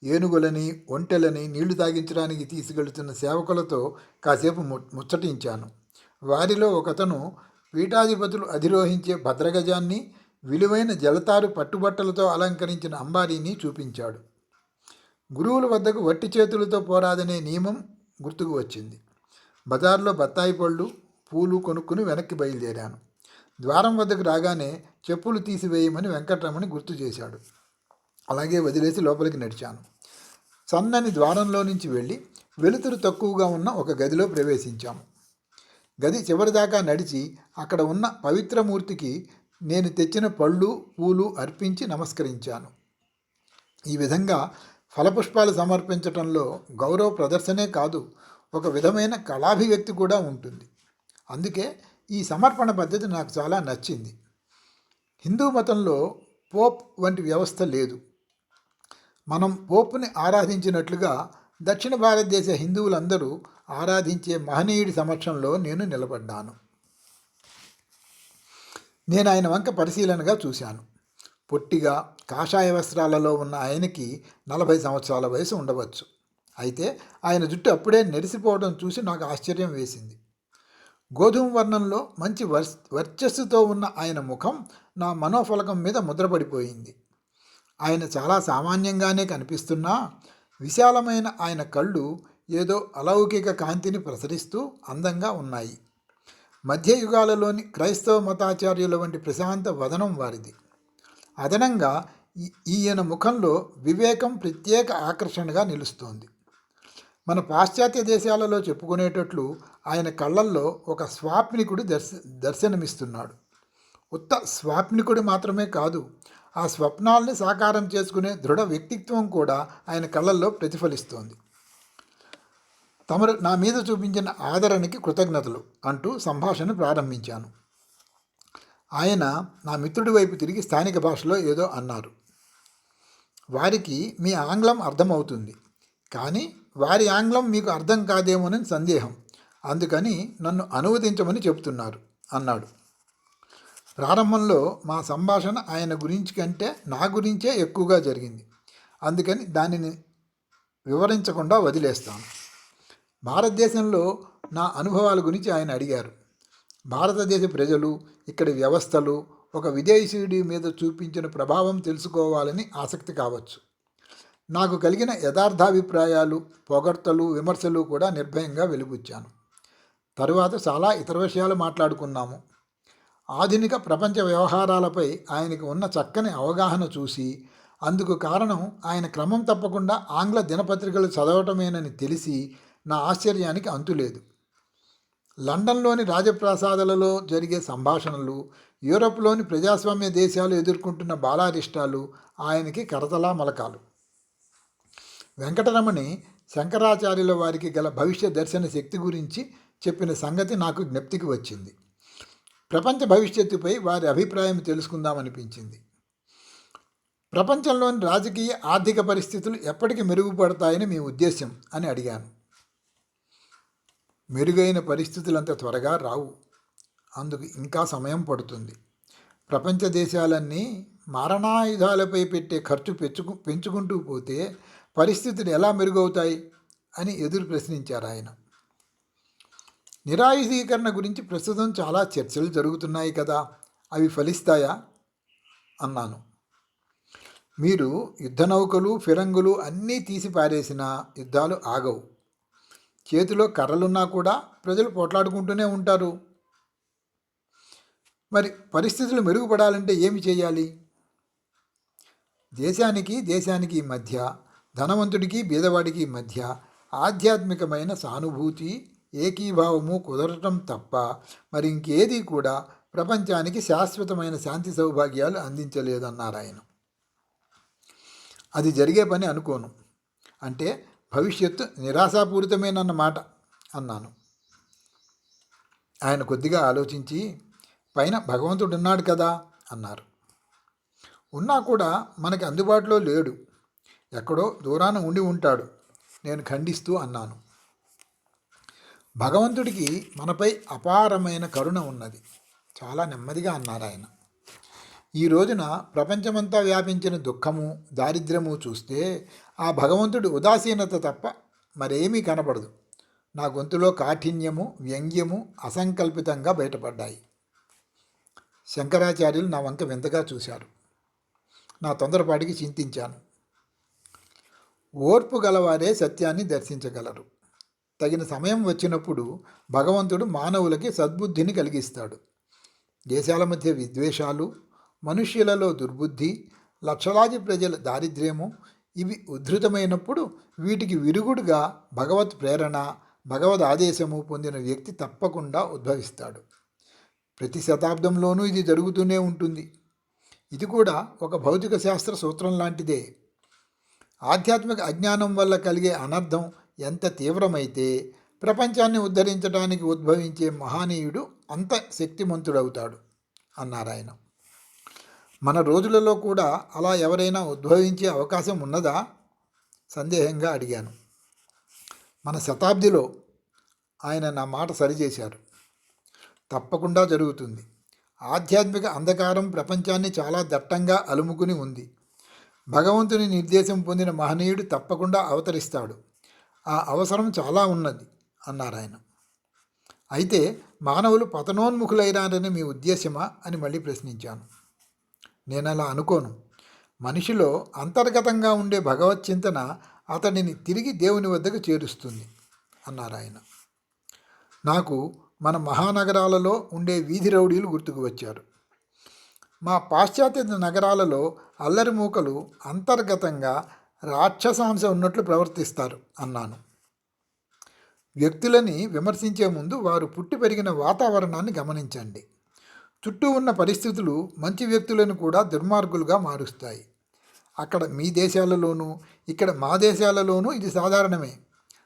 [SPEAKER 1] ఏనుగులని, ఒంటెలని నీళ్లు తాగించడానికి తీసుకెళ్తున్న సేవకులతో కాసేపు ముచ్చటించాను. వారిలో ఒకతను పీఠాధిపతులు అధిరోహించే భద్రగజాన్ని, విలువైన జలతారు పట్టుబట్టలతో అలంకరించిన అంబారీని చూపించాడు. గురువుల వద్దకు వట్టి చేతులతో పోరాదనే నియమం గుర్తుకు వచ్చింది. బజార్లో బత్తాయి పళ్ళు, పూలు కొనుక్కుని వెనక్కి బయలుదేరాను. ద్వారం వద్దకు రాగానే చెప్పులు తీసివేయమని వెంకటరమణి గుర్తు చేశాడు. అలాగే వదిలేసి లోపలికి నడిచాను. సన్నని ద్వారంలో నుంచి వెళ్ళి వెలుతురు తక్కువగా ఉన్న ఒక గదిలో ప్రవేశించాము. గది చివరిదాకా నడిచి అక్కడ ఉన్న పవిత్రమూర్తికి నేను తెచ్చిన పళ్ళు, పూలు అర్పించి నమస్కరించాను. ఈ విధంగా ఫలపుష్పాలు సమర్పించటంలో గౌరవ ప్రదర్శనే కాదు, ఒక విధమైన కళాభివ్యక్తి కూడా ఉంటుంది. అందుకే ఈ సమర్పణ పద్ధతి నాకు చాలా నచ్చింది. హిందూ మతంలో పోప్ వంటి వ్యవస్థ లేదు. మనం పోప్ని ఆరాధించినట్లుగా దక్షిణ భారతదేశ హిందువులందరూ ఆరాధించే మహనీయుడి సమక్షంలో నేను నిలబడ్డాను. నేను ఆయన వంక పరిశీలనగా చూశాను. పొట్టిగా కాషాయ వస్త్రాలలో ఉన్న ఆయనకి 40 సంవత్సరాల వయసు ఉండవచ్చు. అయితే ఆయన జుట్టు అప్పుడే నెరిసిపోవడం చూసి నాకు ఆశ్చర్యం వేసింది. గోధుమ వర్ణంలో మంచి వర్చస్సుతో ఉన్న ఆయన ముఖం నా మనోఫలకం మీద ముద్రపడిపోయింది. ఆయన చాలా సామాన్యంగానే కనిపిస్తున్నా విశాలమైన ఆయన కళ్ళు ఏదో అలౌకిక కాంతిని ప్రసరిస్తూ అందంగా ఉన్నాయి. మధ్యయుగాలలోని క్రైస్తవ మతాచార్యుల వంటి ప్రశాంత వదనం వారిది. అదనంగా ఈయన ముఖంలో వివేకం ప్రత్యేక ఆకర్షణగా నిలుస్తోంది. మన పాశ్చాత్య దేశాలలో చెప్పుకునేటట్లు ఆయన కళ్ళల్లో ఒక స్వాప్నికుడు దర్శనమిస్తున్నాడు. ఉత్త స్వాప్నికుడు మాత్రమే కాదు, ఆ స్వప్నాల్ని సాకారం చేసుకునే దృఢ వ్యక్తిత్వం కూడా ఆయన కళ్ళల్లో ప్రతిఫలిస్తోంది. తమరు నా మీద చూపించిన ఆదరణకి కృతజ్ఞతలు అంటూ సంభాషణ ప్రారంభించాను. ఆయన నా మిత్రుడి వైపు తిరిగి స్థానిక భాషలో ఏదో అన్నారు. వారికి మీ ఆంగ్లం అర్థమవుతుంది, కానీ వారి ఆంగ్లం మీకు అర్థం కాదేమోనని సందేహం. అందుకని నన్ను అనువదించమని చెబుతున్నారు అన్నాడు. ప్రారంభంలో మా సంభాషణ ఆయన గురించి కంటే నా గురించే ఎక్కువగా జరిగింది. అందుకని దానిని వివరించకుండా వదిలేస్తాను. భారతదేశంలో నా అనుభవాల గురించి ఆయన అడిగారు. భారతదేశ ప్రజలు, ఇక్కడి వ్యవస్థలు ఒక విదేశీయుడి మీద చూపించిన ప్రభావం తెలుసుకోవాలని ఆసక్తి కావచ్చు. నాకు కలిగిన యథార్థాభిప్రాయాలు, పొగడ్తలు, విమర్శలు కూడా నిర్భయంగా వెలిబుచ్చాను. తరువాత చాలా ఇతర విషయాలు మాట్లాడుకున్నాము. ఆధునిక ప్రపంచ వ్యవహారాలపై ఆయనకు ఉన్న చక్కని అవగాహన చూసి, అందుకు కారణం ఆయన క్రమం తప్పకుండా ఆంగ్ల దినపత్రికలు చదవటమేనని తెలిసి నా ఆశ్చర్యానికి అంతులేదు. లండన్లోని రాజప్రాసాదాలలో జరిగే సంభాషణలు, యూరప్లోని ప్రజాస్వామ్య దేశాలు ఎదుర్కొంటున్న బాలారిష్టాలు ఆయనకి కరతలా మలకాలు. వెంకటరమణి శంకరాచార్యుల వారికి గల భవిష్య దర్శన శక్తి గురించి చెప్పిన సంగతి నాకు జ్ఞప్తికి వచ్చింది. ప్రపంచ భవిష్యత్తుపై వారి అభిప్రాయం తెలుసుకుందామనిపించింది. ప్రపంచంలోని రాజకీయ ఆర్థిక పరిస్థితులు ఎప్పటికి మెరుగుపడతాయని మీ ఉద్దేశం అని అడిగాను. మెరుగైన పరిస్థితులు అంత త్వరగా రావు. అందుకు ఇంకా సమయం పడుతుంది. ప్రపంచ దేశాలన్నీ మారణాయుధాలపై పెట్టే ఖర్చు పెంచుకుంటూ పోతే పరిస్థితులు ఎలా మెరుగవుతాయి అని ఎదురు ప్రశ్నించారు ఆయన. నిరాయుధీకరణ గురించి ప్రస్తుతం చాలా చర్చలు జరుగుతున్నాయి కదా, అవి ఫలిస్తాయా అన్నాను. మీరు యుద్ధ నౌకలు, ఫిరంగులు అన్నీ తీసి పారేసినా యుద్ధాలు ఆగవు. చేతిలో కర్రలున్నా కూడా ప్రజలు పోట్లాడుకుంటూనే ఉంటారు. మరి పరిస్థితులు మెరుగుపడాలంటే ఏమి చేయాలి? దేశానికి మధ్య, ధనవంతుడికి బీదవాడికి మధ్య ఆధ్యాత్మికమైన సానుభూతి, ఏకీభావము కుదరటం తప్ప మరి ఇంకేది కూడా ప్రపంచానికి శాశ్వతమైన శాంతి సౌభాగ్యాలు అందించలేదన్నారు ఆయన. అది జరిగే పని అనుకోను. అంటే భవిష్యత్తు నిరాశాపూరితమేనన్నమాట అన్నాను. ఆయన కొద్దిగా ఆలోచించి, పైన భగవంతుడు ఉన్నాడు కదా అన్నారు. ఉన్నా కూడా మనకి అందుబాటులో లేడు, ఎక్కడో దూరాన ఉండి ఉంటాడు నేను ఖండిస్తూ అన్నాను. భగవంతుడికి మనపై అపారమైన కరుణ ఉన్నది, చాలా నెమ్మదిగా అన్నారు ఆయన. ఈ రోజున ప్రపంచమంతా వ్యాపించిన దుఃఖము, దారిద్ర్యము చూస్తే ఆ భగవంతుడి ఉదాసీనత తప్ప మరేమీ కనపడదు. నా గొంతులో కాఠిన్యము, వ్యంగ్యము అసంకల్పితంగా బయటపడ్డాయి. శంకరాచార్యులు నా వంక వింతగా చూశారు. నా తొందరపాటికి చింతించాను. ఓర్పు గలవారే సత్యాన్ని దర్శించగలరు. తగిన సమయం వచ్చినప్పుడు భగవంతుడు మానవులకి సద్బుద్ధిని కలిగిస్తాడు. దేశాల మధ్య విద్వేషాలు, మనుష్యులలో దుర్బుద్ధి, లక్షలాది ప్రజల దారిద్ర్యము ఇవి ఉద్ధృతమైనప్పుడు వీటికి విరుగుడుగా భగవత్ ప్రేరణ, భగవద్ ఆదేశము పొందిన వ్యక్తి తప్పకుండా ఉద్భవిస్తాడు. ప్రతి శతాబ్దంలోనూ ఇది జరుగుతూనే ఉంటుంది. ఇది కూడా ఒక భౌతిక శాస్త్ర సూత్రం లాంటిదే. ఆధ్యాత్మిక అజ్ఞానం వల్ల కలిగే అనర్థం ఎంత తీవ్రమైతే ప్రపంచాన్ని ఉద్ధరించడానికి ఉద్భవించే మహనీయుడు అంత శక్తిమంతుడవుతాడు అన్నారు ఆయన. మన రోజులలో కూడా అలా ఎవరైనా ఉద్భవించే అవకాశం ఉన్నదా? సందేహంగా అడిగాను. మన శతాబ్దిలో ఆయన నా మాట సరిచేశారు. తప్పకుండా జరుగుతుంది. ఆధ్యాత్మిక అంధకారం ప్రపంచాన్ని చాలా దట్టంగా అలుముకుని ఉంది. భగవంతుని నిర్దేశం పొందిన మహనీయుడు తప్పకుండా అవతరిస్తాడు. ఆ అవసరం చాలా ఉన్నది అన్నారు ఆయన. అయితే మానవులు పతనోన్ముఖులైనారని మీ ఉద్దేశమా అని మళ్ళీ ప్రశ్నించాను. నేను అలా అనుకోను. మనిషిలో అంతర్గతంగా ఉండే భగవత్ చింతన అతడిని తిరిగి దేవుని వద్దకు చేరుస్తుంది అన్నారు ఆయన. నాకు మన మహానగరాలలో ఉండే వీధి రౌడీలు గుర్తుకు వచ్చారు. మా పాశ్చాత్య నగరాలలో అల్లరి మూకలు అంతర్గతంగా రాక్షసాంశ ఉన్నట్లు ప్రవర్తిస్తారు అన్నాను. వ్యక్తులని విమర్శించే ముందు వారు పుట్టి పెరిగిన వాతావరణాన్ని గమనించండి. చుట్టూ ఉన్న పరిస్థితులు మంచి వ్యక్తులను కూడా దుర్మార్గులుగా మారుస్తాయి. అక్కడ మీ దేశాలలోనూ ఇక్కడ మా దేశాలలోనూ ఇది సాధారణమే.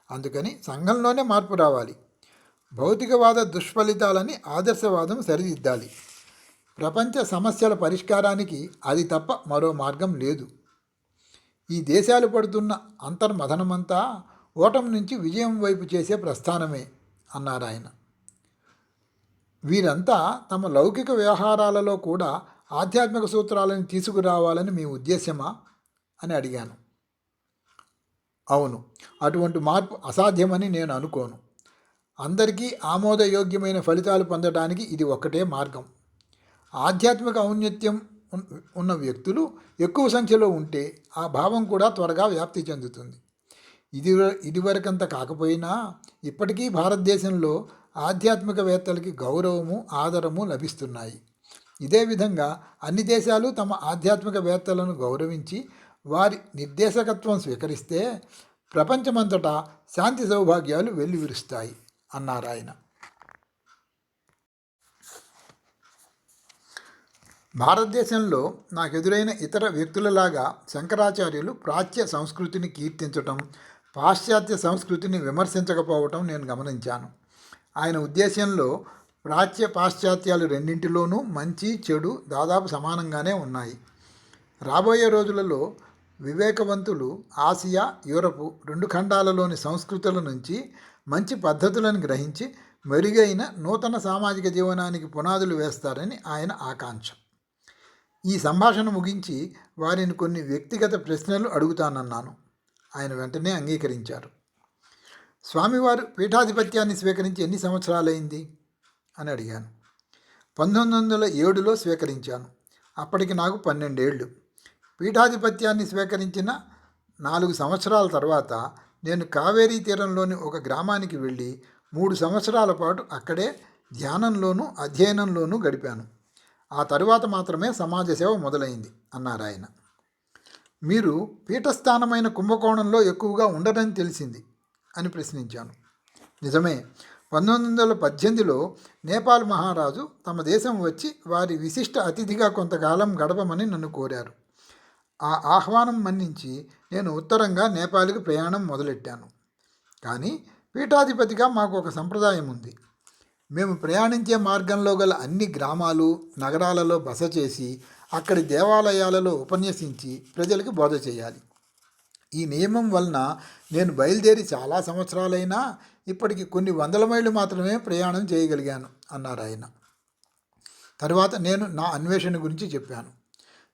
[SPEAKER 1] అందుకని సంఘంలోనే మార్పు రావాలి. భౌతికవాద దుష్ఫలితాలని ఆదర్శవాదం సరిదిద్దాలి. ప్రపంచ సమస్యల పరిష్కారానికి అది తప్ప మరో మార్గం లేదు. ఈ దేశాలు పడుతున్న అంతర్మథనమంతా ఓటమి నుంచి విజయం వైపు చేసే ప్రస్థానమే అన్నారు ఆయన. వీరంతా తమ లౌకిక వ్యవహారాలలో కూడా ఆధ్యాత్మిక సూత్రాలను తీసుకురావాలని మీ ఉద్దేశమా అని అడిగాను. అవును, అటువంటి మార్పు అసాధ్యమని నేను అనుకోను. అందరికీ ఆమోదయోగ్యమైన ఫలితాలు పొందడానికి ఇది ఒక్కటే మార్గం. ఆధ్యాత్మిక ఔన్నత్యం ఉన్న వ్యక్తులు ఎక్కువ సంఖ్యలో ఉంటే ఆ భావం కూడా త్వరగా వ్యాప్తి చెందుతుంది. ఇదివరకంత కాకపోయినా ఇప్పటికీ భారతదేశంలో ఆధ్యాత్మికవేత్తలకి గౌరవము, ఆదరము లభిస్తున్నాయి. ఇదే విధంగా అన్ని దేశాలు తమ ఆధ్యాత్మికవేత్తలను గౌరవించి వారి నిర్దేశకత్వం స్వీకరిస్తే ప్రపంచమంతటా శాంతి సౌభాగ్యాలు వెల్లివిరుస్తాయి అన్నారు ఆయన. భారతదేశంలో నాకు ఎదురైన ఇతర వ్యక్తులలాగా శంకరాచార్యులు ప్రాచ్య సంస్కృతిని కీర్తించటం, పాశ్చాత్య సంస్కృతిని విమర్శించకపోవటం నేను గమనించాను. ఆయన ఉద్దేశంలో ప్రాచ్య పాశ్చాత్యాలు రెండింటిలోనూ మంచి చెడు దాదాపు సమానంగానే ఉన్నాయి. రాబోయే రోజులలో వివేకవంతులు ఆసియా, యూరపు రెండు ఖండాలలోని సంస్కృతుల నుంచి మంచి పద్ధతులను గ్రహించి మెరుగైన నూతన సామాజిక జీవనానికి పునాదులు వేస్తారని ఆయన ఆకాంక్ష. ఈ సంభాషణ ముగించి వారిని కొన్ని వ్యక్తిగత ప్రశ్నలు అడుగుతానన్నాను. ఆయన వెంటనే అంగీకరించారు. స్వామివారు పీఠాధిపత్యాన్ని స్వీకరించి ఎన్ని సంవత్సరాలైంది అని అడిగాను. 1907లో స్వీకరించాను. అప్పటికి నాకు 12 ఏళ్ళు. పీఠాధిపత్యాన్ని స్వీకరించిన 4 సంవత్సరాల తర్వాత నేను కావేరీ తీరంలోని ఒక గ్రామానికి వెళ్ళి 3 సంవత్సరాల పాటు అక్కడే ధ్యానంలోనూ అధ్యయనంలోనూ గడిపాను. ఆ తరువాత మాత్రమే సమాజ సేవ మొదలైంది అన్నారు ఆయన. మీరు పీఠస్థానమైన కుంభకోణంలో ఎక్కువగా ఉండరని తెలిసింది అని ప్రశ్నించాను. నిజమే. 1918లో నేపాల్ మహారాజు తమ దేశం వచ్చి వారి విశిష్ట అతిథిగా కొంతకాలం గడపమని నన్ను కోరారు. ఆ ఆహ్వానం మన్నించి నేను ఉత్తరంగా నేపాల్కి ప్రయాణం మొదలెట్టాను. కానీ పీఠాధిపతిగా మాకు ఒక సంప్రదాయం ఉంది. మేము ప్రయాణించే మార్గంలో గల అన్ని గ్రామాలు, నగరాలలో బస చేసి అక్కడి దేవాలయాలలో ఉపన్యసించి ప్రజలకు బోధ చేయాలి. ఈ నియమం వలన నేను బయలుదేరి చాలా సంవత్సరాలైనా ఇప్పటికి కొన్ని 100 మైళ్ళు మాత్రమే ప్రయాణం చేయగలిగాను అన్నారు ఆయన. తర్వాత నేను నా అన్వేషణ గురించి చెప్పాను.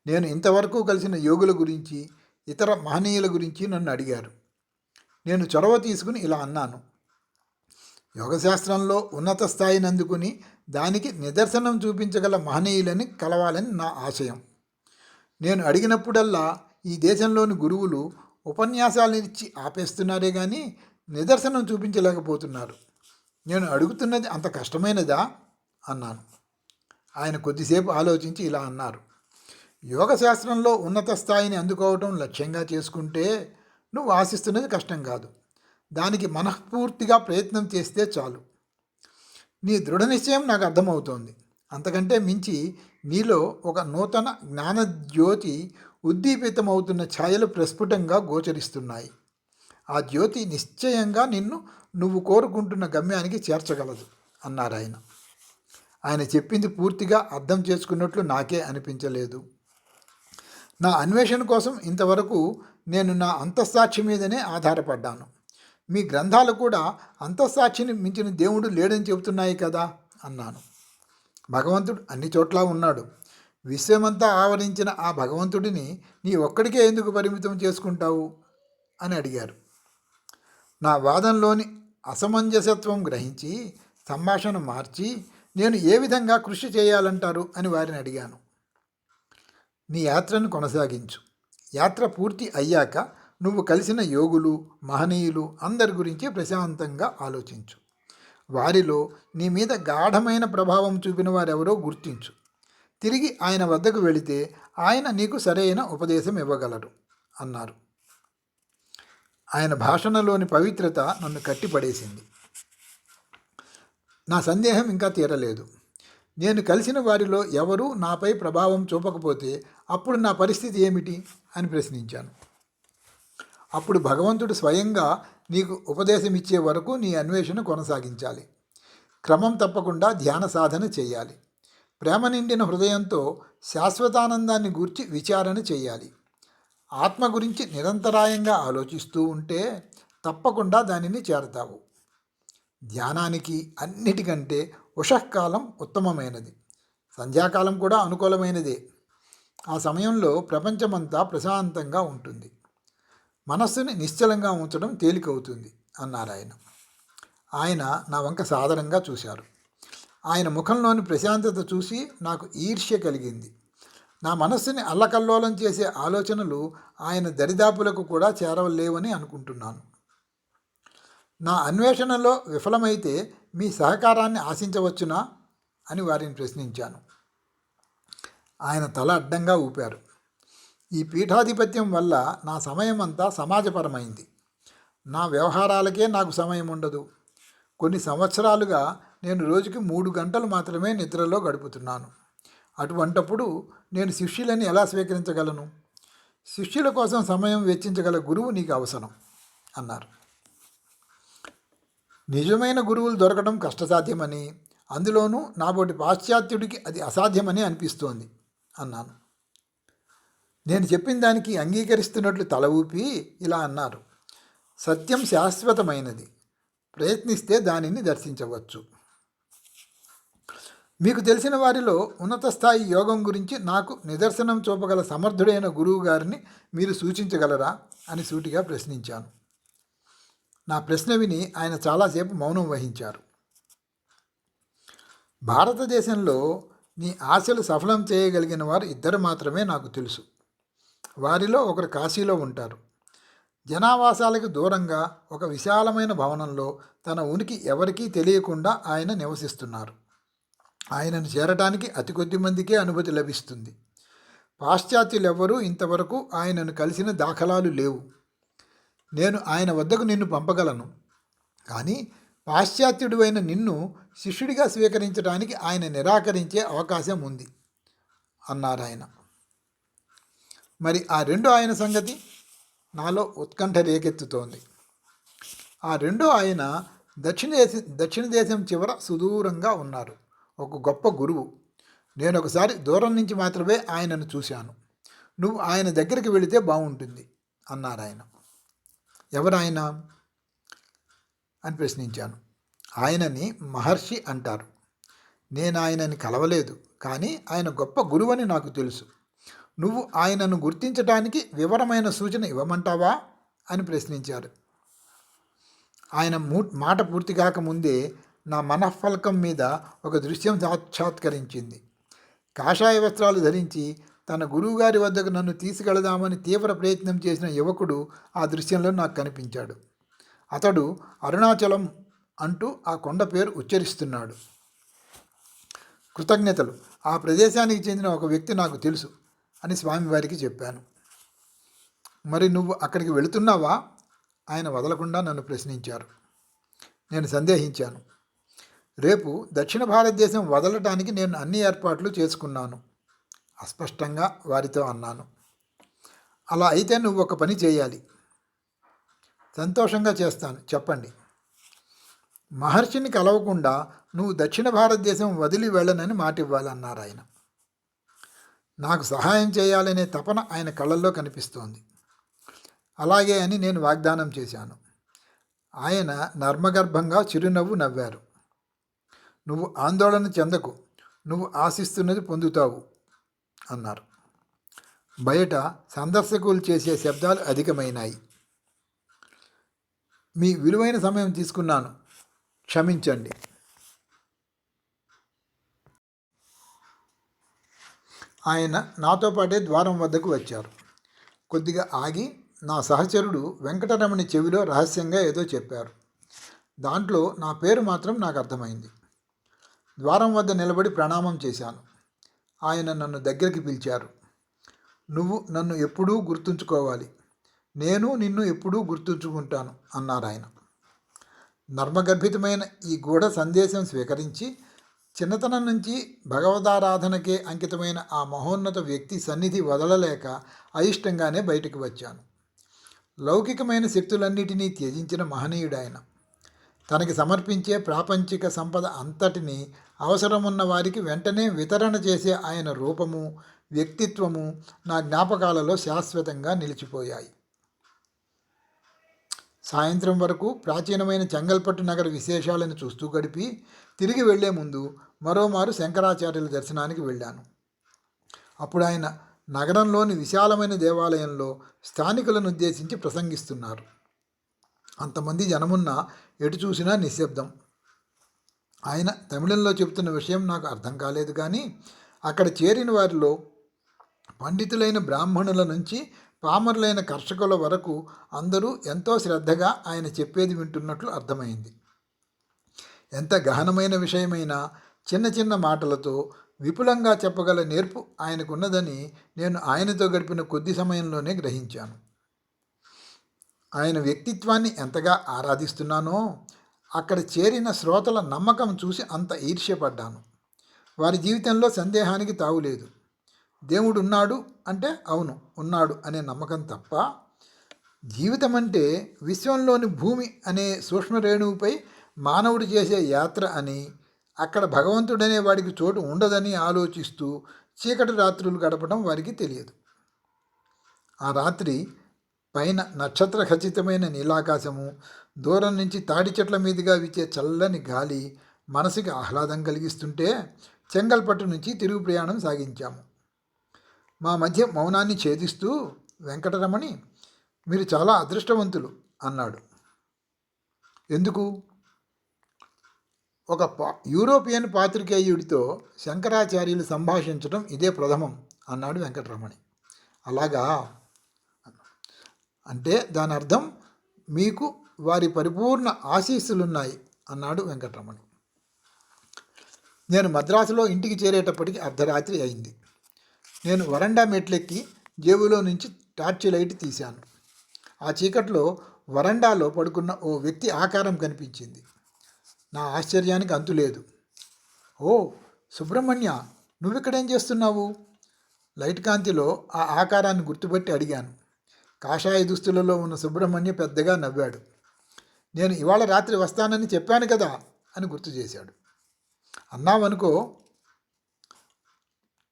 [SPEAKER 1] నేను ఇంతవరకు కలిసిన యోగుల గురించి, ఇతర మహనీయుల గురించి నన్ను అడిగారు. నేను చొరవ తీసుకుని ఇలా అన్నాను. యోగశాస్త్రంలో ఉన్నత స్థాయిని అందుకుని దానికి నిదర్శనం చూపించగల మహనీయులని కలవాలని నా ఆశయం. నేను అడిగినప్పుడల్లా ఈ దేశంలోని గురువులు ఉపన్యాసాలను ఇచ్చి ఆపేస్తున్నారే కానీ నిదర్శనం చూపించలేకపోతున్నారు. నేను అడుగుతున్నది అంత కష్టమైనదా అన్నాను. ఆయన కొద్దిసేపు ఆలోచించి ఇలా అన్నారు. యోగశాస్త్రంలో ఉన్నత స్థాయిని అందుకోవటం లక్ష్యంగా చేసుకుంటే నువ్వు ఆశిస్తున్నది కష్టం కాదు. దానికి మనఃపూర్తిగా ప్రయత్నం చేస్తే చాలు. నీ దృఢ నిశ్చయం నాకు అర్థమవుతోంది. అంతకంటే మించి నీలో ఒక నూతన జ్ఞానజ్యోతి ఉద్దీపితమవుతున్న ఛాయలు ప్రస్ఫుటంగా గోచరిస్తున్నాయి. ఆ జ్యోతి నిశ్చయంగా నువ్వు కోరుకుంటున్న గమ్యానికి చేర్చగలదు అన్నారు ఆయన. ఆయన చెప్పింది పూర్తిగా అర్థం చేసుకున్నట్లు నాకే అనిపించలేదు. నా అన్వేషణ కోసం ఇంతవరకు నేను నా అంతఃసాక్షి మీదనే ఆధారపడ్డాను. మీ గ్రంథాలు కూడా అంతఃసాక్షిని మించిన దేవుడు లేడని చెబుతున్నాయి కదా అన్నాను. భగవంతుడు అన్ని చోట్ల ఉన్నాడు. విశ్వమంతా ఆవరించిన ఆ భగవంతుడిని నీ ఒక్కడికే ఎందుకు పరిమితం చేసుకుంటావు అని అడిగారు. నా వాదంలోని అసమంజసత్వం గ్రహించి సంభాషణ మార్చి నేను ఏ విధంగా కృషి చేయాలంటారు అని వారిని అడిగాను. నీ యాత్రను కొనసాగించు. యాత్ర పూర్తి అయ్యాక నువ్వు కలిసిన యోగులు, మహనీయులు అందరి గురించి ప్రశాంతంగా ఆలోచించు. వారిలో నీ మీద గాఢమైన ప్రభావం చూపిన వారెవరో గుర్తించు. తిరిగి ఆయన వద్దకు వెళితే ఆయన నీకు సరైన ఉపదేశం ఇవ్వగలరు అన్నారు. ఆయన భాషణలోని పవిత్రత నన్ను కట్టిపడేసింది. నా సందేహం ఇంకా తీరలేదు. నేను కలిసిన వారిలో ఎవరూ నాపై ప్రభావం చూపకపోతే అప్పుడు నా పరిస్థితి ఏమిటి అని ప్రశ్నించాను. అప్పుడు భగవంతుడు స్వయంగా నీకు ఉపదేశం ఇచ్చే వరకు నీ అన్వేషణ కొనసాగించాలి. క్రమం తప్పకుండా ధ్యాన సాధన చేయాలి. ప్రేమ నిండిన హృదయంతో శాశ్వతానందాన్ని గూర్చి విచారణ చేయాలి. ఆత్మ గురించి నిరంతరాయంగా ఆలోచిస్తూ ఉంటే తప్పకుండా దానిని చేరతావు. ధ్యానానికి అన్నిటికంటే ఉషఃకాలం ఉత్తమమైనది. సంధ్యాకాలం కూడా అనుకూలమైనదే. ఆ సమయంలో ప్రపంచమంతా ప్రశాంతంగా ఉంటుంది. మనస్సుని నిశ్చలంగా ఉంచడం తేలికవుతుంది అన్నారు ఆయన. ఆయన నా వంక సాదరంగా చూశారు. ఆయన ముఖంలోని ప్రశాంతత చూసి నాకు ఈర్ష్య కలిగింది. నా మనస్సుని అల్లకల్లోలం చేసే ఆలోచనలు ఆయన దరిదాపులకు కూడా చేరవలేవని అనుకుంటున్నాను. నా అన్వేషణలో విఫలమైతే మీ సహకారాన్ని ఆశించవచ్చునా అని వారిని ప్రశ్నించాను. ఆయన తల అడ్డంగా ఊపారు. ఈ పీఠాధిపత్యం వల్ల నా సమయం అంతా సమాజపరమైంది. నా వ్యవహారాలకే నాకు సమయం ఉండదు. కొన్ని సంవత్సరాలుగా నేను రోజుకి 3 గంటలు మాత్రమే నిద్రలో గడుపుతున్నాను. అటువంటప్పుడు నేను శిష్యులని ఎలా స్వీకరించగలను? శిష్యుల కోసం సమయం వెచ్చించగల గురువు నీకు అవసరం అన్నారు. నిజమైన గురువులు దొరకడం కష్టసాధ్యమని, అందులోనూ నాబోటి పాశ్చాత్యుడికి అది అసాధ్యమని అనిపిస్తోంది అన్నాను. నేను చెప్పిన దానికి అంగీకరిస్తున్నట్లు తల ఊపి ఇలా అన్నారు. సత్యం శాశ్వతమైనది. ప్రయత్నిస్తే దానిని దర్శించవచ్చు. మీకు తెలిసిన వారిలో ఉన్నత స్థాయి యోగం గురించి నాకు నిదర్శనం చూపగల సమర్థుడైన గురువు గారిని మీరు సూచించగలరా అని సూటిగా ప్రశ్నించాను. నా ప్రశ్న విని ఆయన చాలాసేపు మౌనం వహించారు. భారతదేశంలో నీ ఆశలు సఫలం చేయగలిగిన వారు 2 మాత్రమే నాకు తెలుసు. వారిలో ఒకరు కాశీలో ఉంటారు. జనావాసాలకు దూరంగా ఒక విశాలమైన భవనంలో తన ఉనికి ఎవరికీ తెలియకుండా ఆయన నివసిస్తున్నారు. ఆయనను చేరటానికి అతి కొద్ది మందికే అనుమతి లభిస్తుంది. పాశ్చాత్యులెవ్వరూ ఇంతవరకు ఆయనను కలిసిన దాఖలాలు లేవు. నేను ఆయన వద్దకు నిన్ను పంపగలను, కానీ పాశ్చాత్యుడివైన నిన్ను శిష్యుడిగా స్వీకరించడానికి ఆయన నిరాకరించే అవకాశం ఉంది అన్నారు ఆయన. మరి ఆ 2 ఆయన సంగతి? నాలో ఉత్కంఠ రేకెత్తుతోంది. ఆ 2 ఆయన దక్షిణ దేశం చివర సుదూరంగా ఉన్నారు. ఒక గొప్ప గురువు. నేను ఒకసారి దూరం నుంచి మాత్రమే ఆయనను చూశాను. నువ్వు ఆయన దగ్గరికి వెళితే బాగుంటుంది అన్నారు ఆయన. ఎవరాయన అని ప్రశ్నించాను. ఆయనని మహర్షి అంటారు. నేను ఆయనని కలవలేదు, కానీ ఆయన గొప్ప గురువని నాకు తెలుసు. నువ్వు ఆయనను గుర్తించడానికి వివరమైన సూచన ఇవ్వమంటావా అని ప్రశ్నించారు. ఆయన మాట పూర్తి కాకముందే నా మనఃఫలకం మీద ఒక దృశ్యం సాక్షాత్కరించింది. కాషాయ వస్త్రాలు ధరించి తన గురువుగారి వద్దకు నన్ను తీసుకెళదామని తీవ్ర ప్రయత్నం చేసిన యువకుడు ఆ దృశ్యంలో నాకు కనిపించాడు. అతడు అరుణాచలం అంటూ ఆ కొండ పేరు ఉచ్చరిస్తున్నాడు. కృతజ్ఞతలు, ఆ ప్రదేశానికి చెందిన ఒక వ్యక్తి నాకు తెలుసు అని స్వామివారికి చెప్పాను. మరి నువ్వు అక్కడికి వెళుతున్నావా? ఆయన వదలకుండా నన్ను ప్రశ్నించారు. నేను సందేహించాను. రేపు దక్షిణ భారతదేశం వదలటానికి నేను అన్ని ఏర్పాట్లు చేసుకున్నాను అస్పష్టంగా వారితో అన్నాను. అలా అయితే నువ్వు ఒక పని చేయాలి. సంతోషంగా చేస్తాను, చెప్పండి. మహర్షిని కలవకుండా నువ్వు దక్షిణ భారతదేశం వదిలి వెళ్ళనని మాట ఇవ్వాలన్నారు ఆయన. నాకు సహాయం చేయాలనే తపన ఆయన కళ్ళల్లో కనిపిస్తోంది. అలాగే అని నేను వాగ్దానం చేశాను. ఆయన నర్మగర్భంగా చిరునవ్వు నవ్వారు. నువ్వు ఆందోళన చెందకు, నువ్వు ఆశిస్తున్నది పొందుతావు అన్నారు. బయట సందర్శకులు చేసే శబ్దాలు అధికమైనాయి. మీ విలువైన సమయం తీసుకున్నాను, క్షమించండి. ఆయన నాతో పాటే ద్వారం వద్దకు వచ్చారు. కొద్దిగా ఆగి నా సహచరుడు వెంకటరమణి చెవిలో రహస్యంగా ఏదో చెప్పారు. దాంట్లో నా పేరు మాత్రం నాకు అర్థమైంది. ద్వారం వద్ద నిలబడి ప్రణామం చేశాను. ఆయన నన్ను దగ్గరికి పిలిచారు. నువ్వు నన్ను ఎప్పుడూ గుర్తుంచుకోవాలి, నేను నిన్ను ఎప్పుడూ గుర్తుంచుకుంటాను అన్నారు ఆయన. నర్మగర్భితమైన ఈ గూఢ సందేశం స్వీకరించి చిన్నతనం నుంచి భగవదారాధనకే అంకితమైన ఆ మహోన్నత వ్యక్తి సన్నిధి వదలలేక అయిష్టంగానే బయటకు వచ్చాను. లౌకికమైన శక్తులన్నిటినీ త్యజించిన మహనీయుడాయన. తనకి సమర్పించే ప్రాపంచిక సంపద అంతటినీ అవసరమున్న వారికి వెంటనే వితరణ చేసే ఆయన రూపము, వ్యక్తిత్వము నా జ్ఞాపకాలలో శాశ్వతంగా నిలిచిపోయాయి. సాయంత్రం వరకు ప్రాచీనమైన చెంగల్పట్టు నగర విశేషాలను చూస్తూ గడిపి తిరిగి వెళ్లే ముందు మరోమారు శంకరాచార్యుల దర్శనానికి వెళ్ళాను. అప్పుడు ఆయన నగరంలోని విశాలమైన దేవాలయంలో స్థానికులను ఉద్దేశించి ప్రసంగిస్తున్నారు. అంతమంది జనమున్నా ఎటు చూసినా నిశ్శబ్దం. ఆయన తమిళంలో చెబుతున్న విషయం నాకు అర్థం కాలేదు, కానీ అక్కడ చేరిన వారిలో పండితులైన బ్రాహ్మణుల నుంచి పామరులైన కర్షకుల వరకు అందరూ ఎంతో శ్రద్ధగా ఆయన చెప్పేది వింటున్నట్లు అర్థమైంది. ఎంత గహనమైన విషయమైనా చిన్న చిన్న మాటలతో విపులంగా చెప్పగల నేర్పు ఆయనకున్నదని నేను ఆయనతో గడిపిన కొద్ది సమయంలోనే గ్రహించాను. ఆయన వ్యక్తిత్వాన్ని ఎంతగా ఆరాధిస్తున్నానో అక్కడ చేరిన శ్రోతల నమ్మకం చూసి అంత ఈర్ష్యపడ్డాను. వారి జీవితంలో సందేహానికి తావులేదు. దేవుడు ఉన్నాడు అంటే అవును ఉన్నాడు అనే నమ్మకం తప్ప, జీవితం అంటే విశ్వంలోని భూమి అనే సూక్ష్మరేణువుపై మానవుడు చేసే యాత్ర అని, అక్కడ భగవంతుడనే వాడికి చోటు ఉండదని ఆలోచిస్తూ చీకటి రాత్రులు గడపడం వారికి తెలియదు. ఆ రాత్రి పైన నక్షత్ర ఖచ్చితమైన నీలాకాశము, దూరం నుంచి తాడి చెట్ల మీదుగా వీచే చల్లని గాలి మనసుకి ఆహ్లాదం కలిగిస్తుంటే చెంగల్పట్టు నుంచి తిరుగు ప్రయాణం సాగించాము. మా మధ్య మౌనాన్ని ఛేదిస్తూ వెంకటరమణి, మీరు చాలా అదృష్టవంతులు అన్నాడు. ఎందుకు? ఒక యూరోపియన్ పాత్రికేయుడితో శంకరాచార్యులు సంభాషించడం ఇదే ప్రథమం అన్నాడు వెంకటరమణి. అలాగా? అంటే దాని అర్థం మీకు వారి పరిపూర్ణ ఆశీస్సులున్నాయి అన్నాడు వెంకటరమణి. నేను మద్రాసులో ఇంటికి చేరేటప్పటికి అర్ధరాత్రి అయింది. నేను వరండా మెట్లెక్కి జేబులో నుంచి టార్చి లైట్ తీశాను. ఆ చీకట్లో వరండాలో పడుకున్న ఓ వ్యక్తి ఆకారం కనిపించింది. నా ఆశ్చర్యానికి అంతులేదు. ఓ సుబ్రహ్మణ్య, నువ్విక్కడేం చేస్తున్నావు? లైట్ కాంతిలో ఆ ఆకారాన్ని గుర్తుపట్టి అడిగాను. కాషాయ దుస్తులలో ఉన్న సుబ్రహ్మణ్య పెద్దగా నవ్వాడు. నేను ఇవాళ రాత్రి వస్తానని చెప్పాను కదా అని గుర్తు చేశాడు. అన్నావనుకో.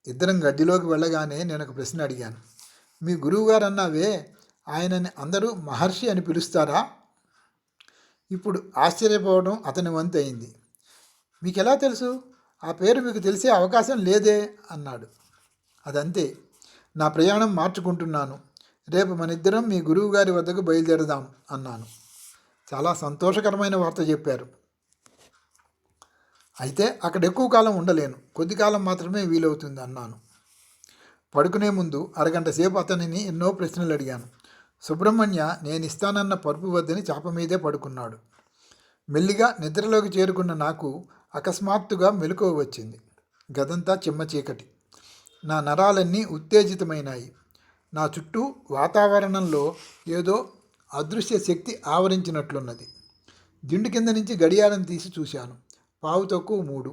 [SPEAKER 1] ఇద్దరం గడ్డిలోకి వెళ్ళగానే నేను ఒక ప్రశ్న అడిగాను. మీ గురువుగారు అన్నావే, ఆయనని అందరూ మహర్షి అని పిలుస్తారా? ఇప్పుడు ఆశ్చర్యపోవడం అతని వంతు అయింది. మీకెలా తెలుసు? ఆ పేరు మీకు తెలిసే అవకాశం లేదే అన్నాడు. అదంతే, నా ప్రయాణం మార్చుకుంటున్నాను. రేపు మనిద్దరం మీ గురువుగారి వద్దకు బయలుదేరదాం అన్నాను. చాలా సంతోషకరమైన వార్త చెప్పారు. అయితే అక్కడ ఎక్కువ కాలం ఉండలేను, కొద్ది కాలం మాత్రమే వీలవుతుంది అన్నాను. పడుకునే ముందు అరగంట సేపు అతనిని ఎన్నో ప్రశ్నలు అడిగాను. సుబ్రహ్మణ్య నేను ఇస్తానన్న పరుపు వద్దని చాప మీదే పడుకున్నాడు. మెల్లిగా నిద్రలోకి చేరుకున్న నాకు అకస్మాత్తుగా మెలకువ వచ్చింది. గదంతా చిమ్మ చీకటి. నా నరాలన్నీ ఉత్తేజితమైనాయి. నా చుట్టూ వాతావరణంలో ఏదో అదృశ్య శక్తి ఆవరించినట్లున్నది. దిండు కింద నుంచి గడియారం తీసి చూశాను. 3:15.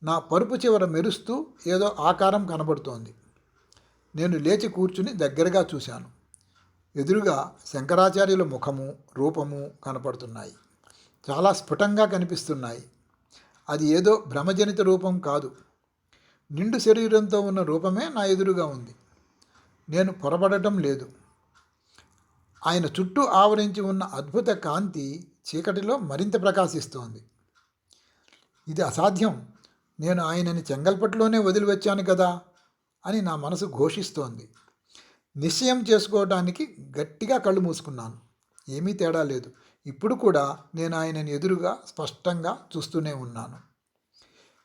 [SPEAKER 1] నా పరుపు చివర మెరుస్తూ ఏదో ఆకారం కనబడుతోంది. నేను లేచి కూర్చుని దగ్గరగా చూశాను. ఎదురుగా శంకరాచార్యుల ముఖము, రూపము కనపడుతున్నాయి. చాలా స్ఫుటంగా కనిపిస్తున్నాయి. అది ఏదో భ్రమజనిత రూపం కాదు. నిండు శరీరంతో ఉన్న రూపమే నా ఎదురుగా ఉంది. నేను పొరబడటం లేదు. ఆయన చుట్టూ ఆవరించి ఉన్న అద్భుత కాంతి చీకటిలో మరింత ప్రకాశిస్తోంది. ఇది అసాధ్యం, నేను ఆయనని చెంగల్పట్టులోనే వదిలి వచ్చాను కదా అని నా మనసు ఘోషిస్తోంది. నిశ్చయం చేసుకోవడానికి గట్టిగా కళ్ళు మూసుకున్నాను. ఏమీ తేడా లేదు. ఇప్పుడు కూడా నేను ఆయనని ఎదురుగా స్పష్టంగా చూస్తూనే ఉన్నాను.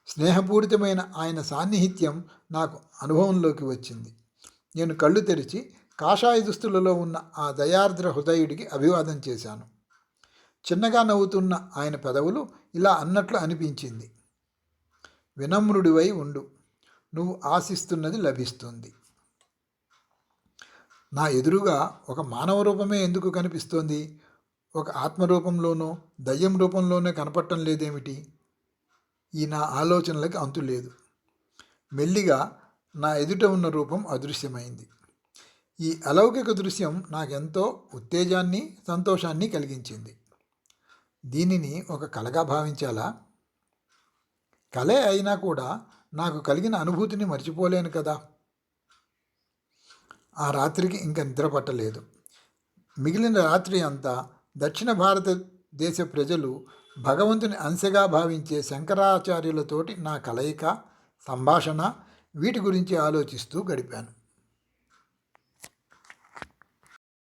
[SPEAKER 1] స్నేహపూరితమైన ఆయన సాన్నిహిత్యం నాకు అనుభవంలోకి వచ్చింది. నేను కళ్ళు తెరిచి కాషాయ దుస్తులలో ఉన్న ఆ దయార్ద్ర హృదయుడికి అభివాదం చేశాను. చిన్నగా నవ్వుతున్న ఆయన పెదవులు ఇలా అన్నట్లు అనిపించింది. వినమ్రుడివై ఉండు, నువ్వు ఆశిస్తున్నది లభిస్తుంది. నా ఎదురుగా ఒక మానవ రూపమే ఎందుకు కనిపిస్తోంది? ఒక ఆత్మరూపంలోనో దయ్యం రూపంలోనో కనపడటం లేదేమిటి? ఈ నా ఆలోచనలకు అంతు లేదు. మెల్లిగా నా ఎదుట ఉన్న రూపం అదృశ్యమైంది. ఈ అలౌకిక దృశ్యం నాకెంతో ఉత్తేజాన్ని, సంతోషాన్ని కలిగించింది. దీనిని ఒక కలగా భావించాలా? కలే అయినా కూడా నాకు కలిగిన అనుభూతిని మర్చిపోలేను కదా. ఆ రాత్రికి ఇంక నిద్ర పట్టలేదు. మిగిలిన రాత్రి అంతా దక్షిణ భారతదేశ ప్రజలు భగవంతుని అంశగా భావించే శంకరాచార్యులతోటి నా కలయిక, సంభాషణ వీటి గురించి ఆలోచిస్తూ గడిపాను.